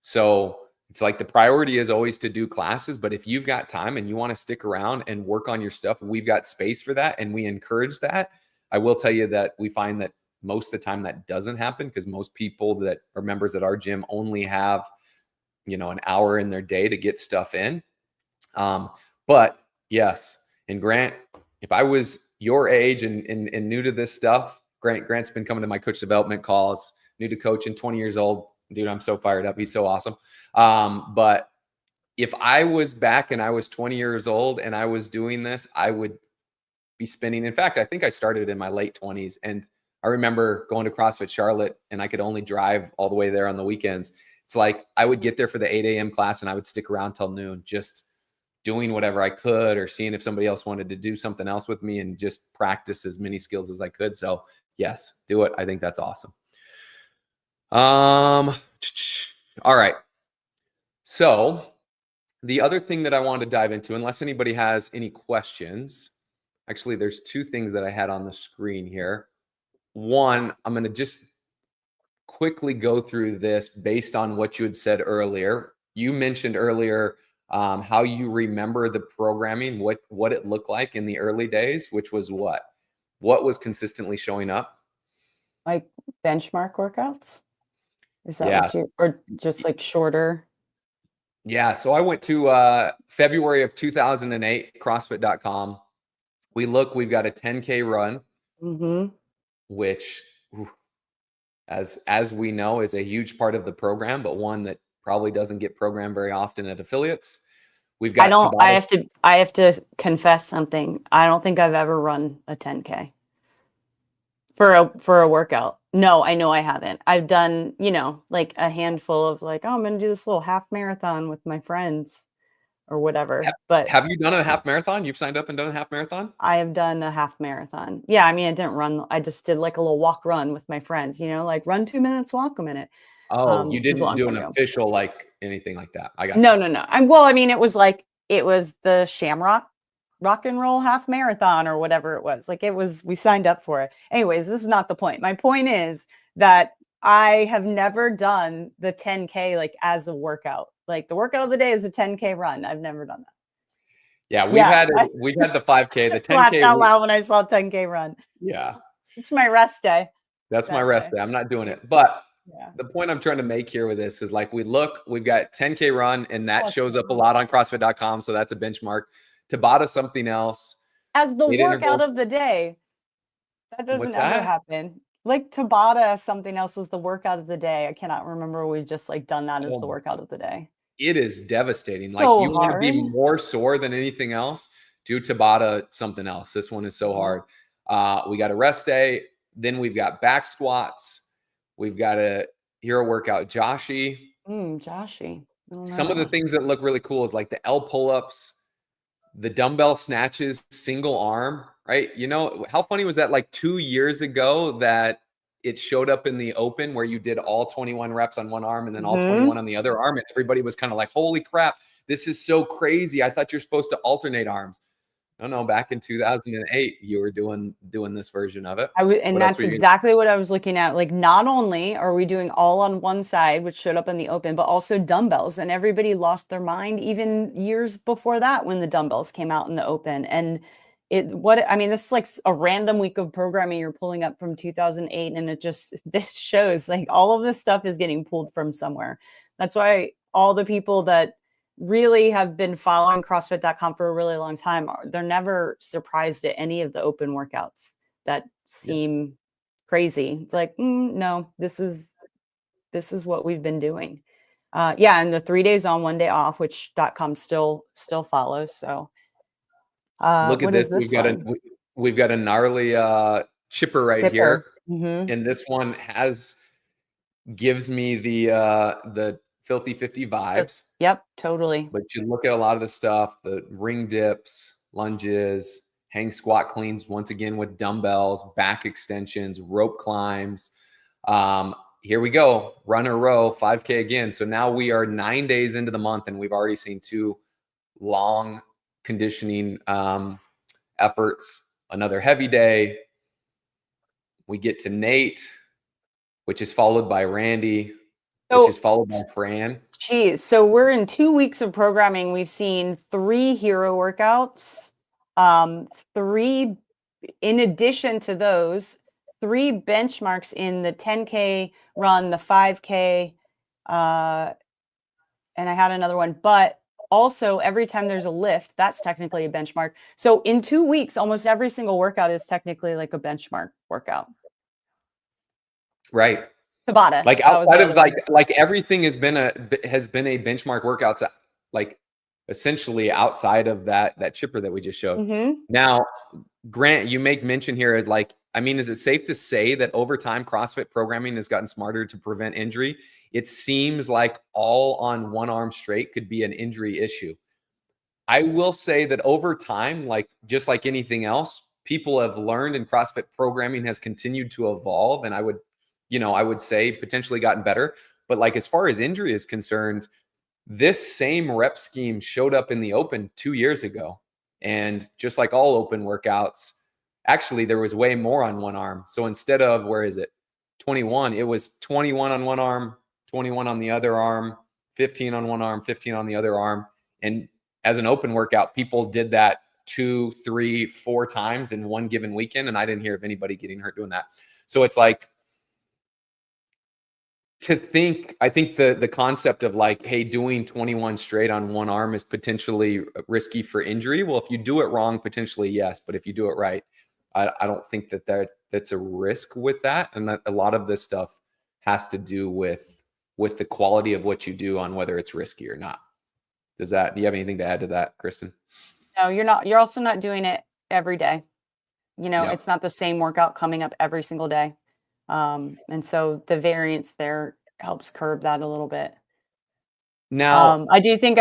So it's like the priority is always to do classes, but if you've got time and you want to stick around and work on your stuff, we've got space for that and we encourage that. I will tell you that we find that most of the time that doesn't happen because most people that are members at our gym only have, an hour in their day to get stuff in. But yes, and Grant, if I was your age and new to this stuff, Grant's been coming to my coach development calls, new to coaching, 20 years old. Dude, I'm so fired up. He's so awesome. But if I was back and I was 20 years old and I was doing this, I would be spinning. In fact, I think I started in my late 20s. And I remember going to CrossFit Charlotte and I could only drive all the way there on the weekends. It's like I would get there for the 8 a.m. class and I would stick around till noon, just doing whatever I could or seeing if somebody else wanted to do something else with me and just practice as many skills as I could. So yes, do it. I think that's awesome. All right. So the other thing that I wanted to dive into, unless anybody has any questions, actually, there's two things that I had on the screen here. One, I'm going to just quickly go through this based on what you had said earlier. You mentioned earlier how you remember the programming, what it looked like in the early days, which was what was consistently showing up? Like benchmark workouts? Is that Yeah. what you, or just like shorter? Yeah. So I went to February of 2008, CrossFit.com. We've got a 10K run, which as we know is a huge part of the program, but one that probably doesn't get programmed very often at affiliates. We've got I have to confess something. I don't think I've ever run a 10K for a workout. No, I know I haven't. I've done, like a handful of like, oh, I'm going to do this little half marathon with my friends or whatever. But have you done a half marathon? You've signed up and done a half marathon? I have done a half marathon. Yeah, I mean, I didn't run. I just did like a little walk run with my friends, like run 2 minutes, walk a minute. Oh, you It was a didn't long do time an ago. official like anything like that. I got No, you. no. Well, I mean, it was the Shamrock rock and roll half marathon or whatever it was. Like we signed up for it. Anyways, this is not the point. My point is that I have never done the 10K like as a workout. Like the workout of the day is a 10K run. I've never done that. Yeah, we've had the 5K, the 10K. Laughed out loud when I saw 10K run. Yeah. It's my rest day. That's my rest day. I'm not doing it. But the point I'm trying to make here with this is like we've got 10K run and that shows up a lot on CrossFit.com. So that's a benchmark. Tabata something else. As the workout of the day. That doesn't ever happen. Like Tabata something else is the workout of the day. I cannot remember we've just like done that as the workout of the day. It is devastating. Like you want to be more sore than anything else, do Tabata something else. This one is so hard. We got a rest day. Then we've got back squats. We've got a hero workout, Joshi. Joshi. Some of the things that look really cool is like the L pull-ups, the dumbbell snatches, single arm, right? You know, how funny was that? Like 2 years ago that it showed up in the open where you did all 21 reps on one arm and then all 21 on the other arm. And everybody was kind of like, holy crap, this is so crazy. I thought you're supposed to alternate arms. No, back in 2008, you were doing this version of it. And What else that's were you exactly what I was looking at. Like, not only are we doing all on one side, which showed up in the open, but also dumbbells. And everybody lost their mind even years before that when the dumbbells came out in the open. And I mean, this is like a random week of programming you're pulling up from 2008. And this shows like all of this stuff is getting pulled from somewhere. That's why all the people that really have been following CrossFit.com for a really long time, they're never surprised at any of the open workouts that seem crazy. It's like, no, this is what we've been doing. And the 3 days on, 1 day off, which .com still follows. So look at what this? is this one? We've got a gnarly chipper right here. Zipper. Mm-hmm. And this one gives me the filthy 50 vibes. Yep, totally. But you look at a lot of the stuff, the ring dips, lunges, hang squat cleans, once again with dumbbells, back extensions, rope climbs. Here we go, run a row, 5K again. So now we are 9 days into the month and we've already seen 2 long conditioning efforts, another heavy day. We get to Nate, which is followed by Randy, which is followed by Fran. Geez, so we're in 2 weeks of programming. We've seen 3 hero workouts, 3, in addition to those, 3 benchmarks in the 10K run, the 5K, and I had another one, but also every time there's a lift, that's technically a benchmark. So in 2 weeks, almost every single workout is technically like a benchmark workout. Right. Tabata. Like outside of like everything has been a benchmark workout, like essentially outside of that chipper that we just showed. Mm-hmm. Now, Grant, you make mention here, like, I mean, is it safe to say that over time CrossFit programming has gotten smarter to prevent injury? It seems like all on one arm straight could be an injury issue. I will say that over time, like just like anything else, people have learned and CrossFit programming has continued to evolve. And I would say potentially gotten better. But like as far as injury is concerned, this same rep scheme showed up in the open 2 years ago. And just like all open workouts, actually there was way more on one arm. So instead of, 21, it was 21 on one arm, 21 on the other arm, 15 on one arm, 15 on the other arm. And as an open workout, people did that 2, 3, 4 times in one given weekend. And I didn't hear of anybody getting hurt doing that. So it's like, I think the concept of like, hey, doing 21 straight on one arm is potentially risky for injury. Well, if you do it wrong, potentially yes, but if you do it right, I don't think that's a risk with that. And that a lot of this stuff has to do with the quality of what you do on whether it's risky or not. Do you have anything to add to that, Kristen? No, you're not. You're also not doing it every day. Yep. It's not the same workout coming up every single day. And so the variance there helps curb that a little bit. Now, I do think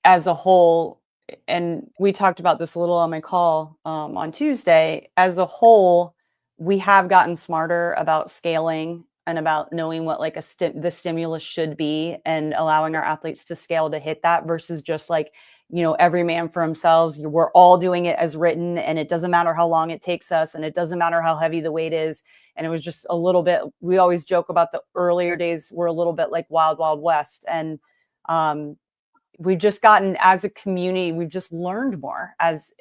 as a whole, and we talked about this a little on my call on Tuesday, as a whole, we have gotten smarter about scaling and about knowing what like the stimulus should be and allowing our athletes to scale to hit that versus just like, every man for themselves. We're all doing it as written and it doesn't matter how long it takes us and it doesn't matter how heavy the weight is. And it was just a little bit, we always joke about the earlier days were a little bit like wild, wild west. And we've just gotten, as a community, we've just learned more as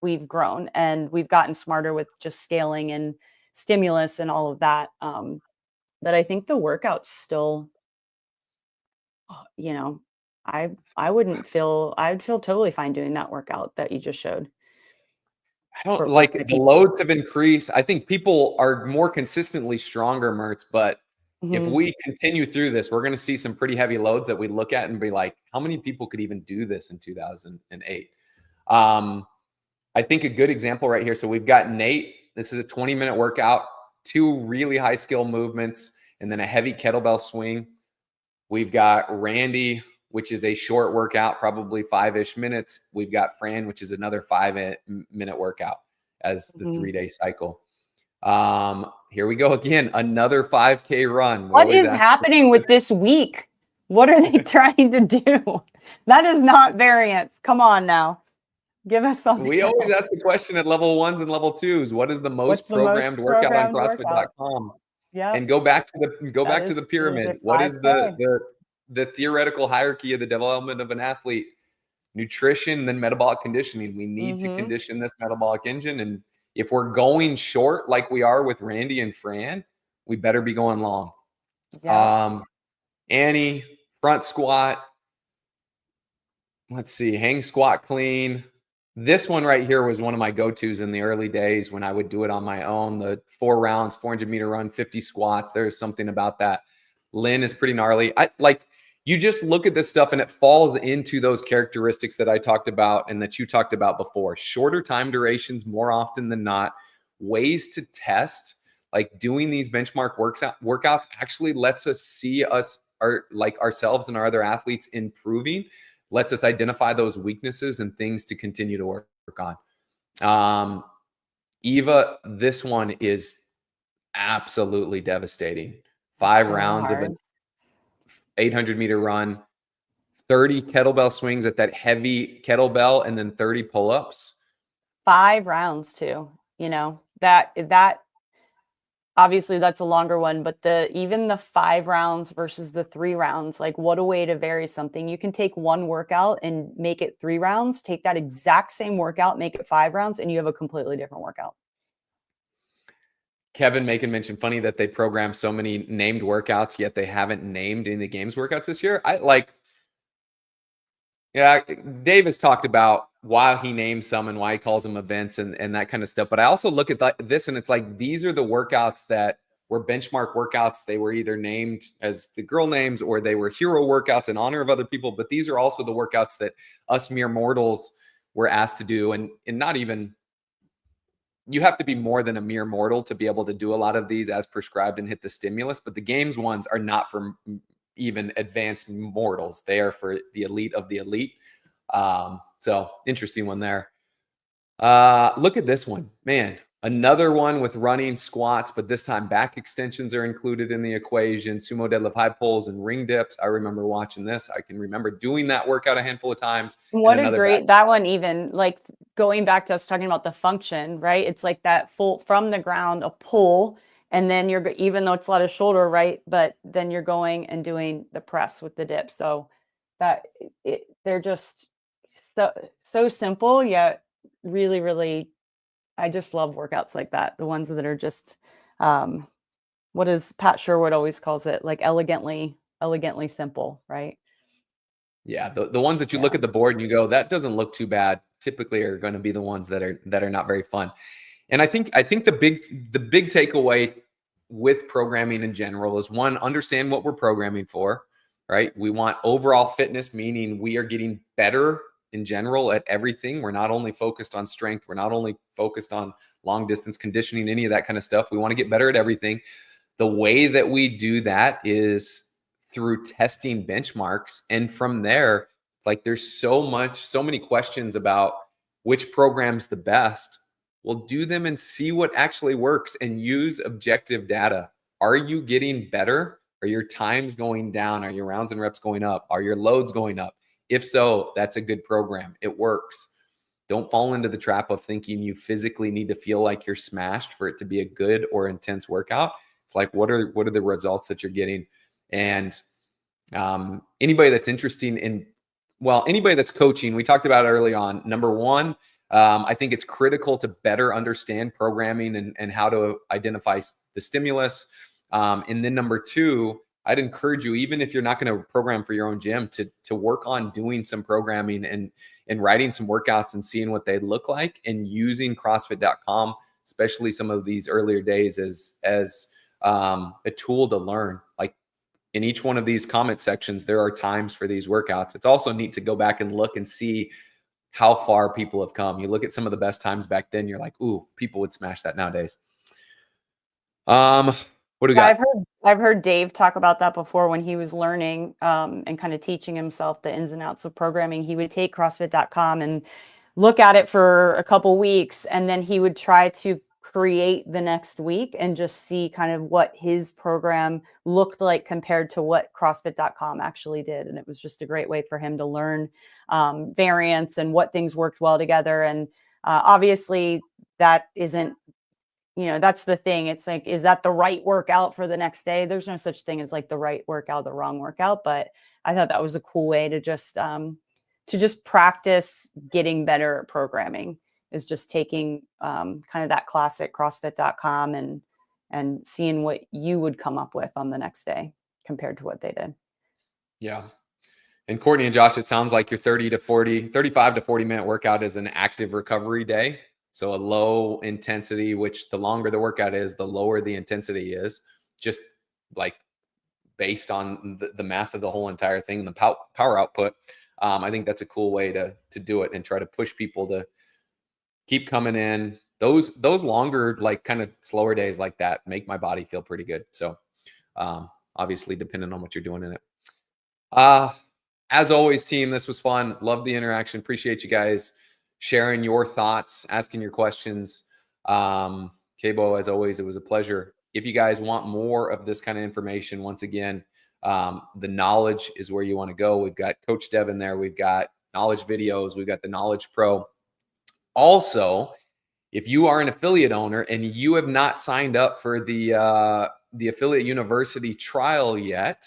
we've grown and we've gotten smarter with just scaling and stimulus and all of that. But I think the workout's still, I'd feel totally fine doing that workout that you just showed. I don't like the loads have increased. I think people are more consistently stronger, Mertz, but if we continue through this, we're going to see some pretty heavy loads that we look at and be like, how many people could even do this in 2008? I think a good example right here. So we've got Nate. This is a 20-minute workout, 2 really high skill movements, and then a heavy kettlebell swing. We've got Randy, which is a short workout, probably 5-ish minutes. We've got Fran, which is another 5-minute workout. as the Mhm. 3-day cycle. Here we go again. Another 5K run. We What always is ask. happening with this week? What are they trying to do? That is not variance. Come on now. Give us something We always else. ask the question at level ones and level twos, what is the What's most the most programmed workout on programmed workout? CrossFit.com? Yep. And go back to That the is pyramid. it What is 5K? the theoretical hierarchy of the development of an athlete? Nutrition, then metabolic conditioning. We need to Mm-hmm. condition this metabolic engine. And if we're going short like we are with Randy and Fran, we better be going long. Yep. Annie, front squat. Let's see, hang squat clean. This one right here was one of my go-tos in the early days when I would do it on my own. The 4 rounds, 400-meter run, 50 squats. There's something about that. Lynn is pretty gnarly. I like, you just look at this stuff and it falls into those characteristics that I talked about and that you talked about before. Shorter time durations more often than not. Ways to test, like doing these benchmark workouts actually lets us see ourselves and our other athletes improving, lets us identify those weaknesses and things to continue to work on. Eva, this one is absolutely devastating. That's 5 so rounds of an hard. 800-meter run, 30 kettlebell swings at that heavy kettlebell, and then 30 pull-ups. 5 rounds too. That obviously that's a longer one, but even the 5 rounds versus the 3 rounds, like what a way to vary something. You can take one workout and make it 3 rounds, take that exact same workout, make it 5 rounds, and you have a completely different workout. Kevin Macon mentioned funny that they program so many named workouts, yet they haven't named any games workouts this year. Yeah, Dave has talked about why he names some and why he calls them events and that kind of stuff. But I also look at this and it's like, these are the workouts that were benchmark workouts. They were either named as the girl names or they were hero workouts in honor of other people. But these are also the workouts that us mere mortals were asked to do. And not even, you have to be more than a mere mortal to be able to do a lot of these as prescribed and hit the stimulus. But the games ones are not for even advanced mortals. They are for the elite of the elite. So interesting one there. Look at this one, man. Another one with running, squats, but this time back extensions are included in the equation. Sumo deadlift, high pulls, and ring dips. I remember watching this. I can remember doing that workout a handful of times. And What a another back. great, that one, even like going back to us talking about the function, right? It's like that full from the ground, a pull, and then even though it's a lot of shoulder, right? But then you're going and doing the press with the dip. So they're just so simple, yet really, really, I just love workouts like that. The ones that are just, what is Pat Sherwood always calls it, like elegantly simple, right? Yeah, the ones that you look Yeah. at the board and you go, that doesn't look too bad, typically are going to be the ones that are not very fun. And I think the big takeaway with programming in general is, one, understand what we're programming for, right? We want overall fitness, meaning we are getting better in general at everything. We're not only focused on strength, we're not only focused on long distance conditioning, any of that kind of stuff. We want to get better at everything. The way that we do that is through testing benchmarks. And from there, it's like there's so many questions about which program's the best. Well, do them and see what actually works and use objective data. Are you getting better? Are your times going down? Are your rounds and reps going up? Are your loads going up? If so, that's a good program. It works. Don't fall into the trap of thinking you physically need to feel like you're smashed for it to be a good or intense workout. It's like, what are the results that you're getting? And anybody that's interested in, well, anybody that's coaching, we talked about early on. Number one, I think it's critical to better understand programming and how to identify the stimulus. And then number two, I'd encourage you, even if you're not going to program for your own gym, to work on doing some programming and writing some workouts and seeing what they look like, and using CrossFit.com, especially some of these earlier days, as a tool to learn. Like, in each one of these comment sections, there are times for these workouts. It's also neat to go back and look and see how far people have come. You look at some of the best times back then, you're like, ooh, people would smash that nowadays. What do we Yeah, got? I've heard Dave talk about that before when he was learning and kind of teaching himself the ins and outs of programming. He would take CrossFit.com and look at it for a couple weeks, and then he would try to create the next week and just see kind of what his program looked like compared to what CrossFit.com actually did. And it was just a great way for him to learn variants and what things worked well together. And obviously that isn't, that's the thing. It's like, is that the right workout for the next day? There's no such thing as like the right workout, the wrong workout. But I thought that was a cool way to just practice getting better at programming, is just taking kind of that classic CrossFit.com and seeing what you would come up with on the next day compared to what they did. Yeah. And Courtney and Josh, it sounds like your 35 to 40 minute workout is an active recovery day. So a low intensity, which the longer the workout is, the lower the intensity is, just like based on the math of the whole entire thing, the power output. I think that's a cool way to do it and try to push people to keep coming in. Those longer, like kind of slower days like that make my body feel pretty good. So obviously depending on what you're doing in it. As always, team, this was fun. Love the interaction. Appreciate you guys sharing your thoughts, asking your questions. Kabo, as always, it was a pleasure. If you guys want more of this kind of information, once again, the knowledge is where you want to go. We've got Coach Devin there. We've got knowledge videos. We've got the Knowledge Pro. Also, if you are an affiliate owner and you have not signed up for the Affiliate University trial yet,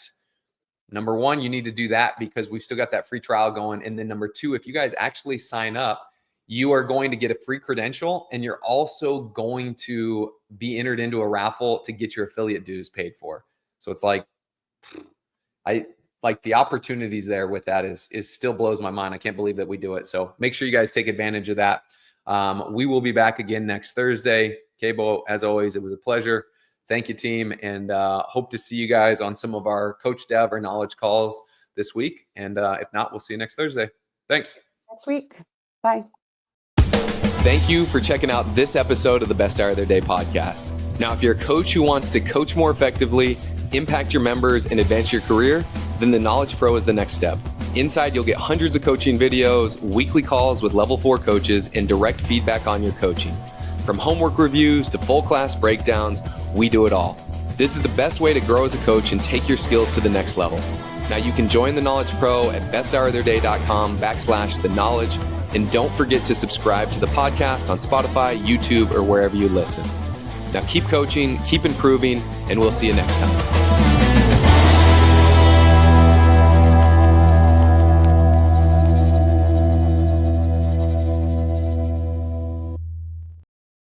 number one, you need to do that because we've still got that free trial going. And then number two, if you guys actually sign up, you are going to get a free credential, and you're also going to be entered into a raffle to get your affiliate dues paid for. So it's like, the opportunities there with that is still blows my mind. I can't believe that we do it. So make sure you guys take advantage of that. We will be back again next Thursday. Kabo, as always, it was a pleasure. Thank you, team. And hope to see you guys on some of our Coach Dev or knowledge calls this week. And if not, we'll see you next Thursday. Thanks. Next week. Bye. Thank you for checking out this episode of the Best Hour of Their Day podcast. Now, if you're a coach who wants to coach more effectively, impact your members, and advance your career, then the Knowledge Pro is the next step. Inside, you'll get hundreds of coaching videos, weekly calls with level 4 coaches, and direct feedback on your coaching. From homework reviews to full class breakdowns, we do it all. This is the best way to grow as a coach and take your skills to the next level. Now you can join the Knowledge Pro at besthouroftheirday.com/the-knowledge. And don't forget to subscribe to the podcast on Spotify, YouTube, or wherever you listen. Now keep coaching, keep improving, and we'll see you next time.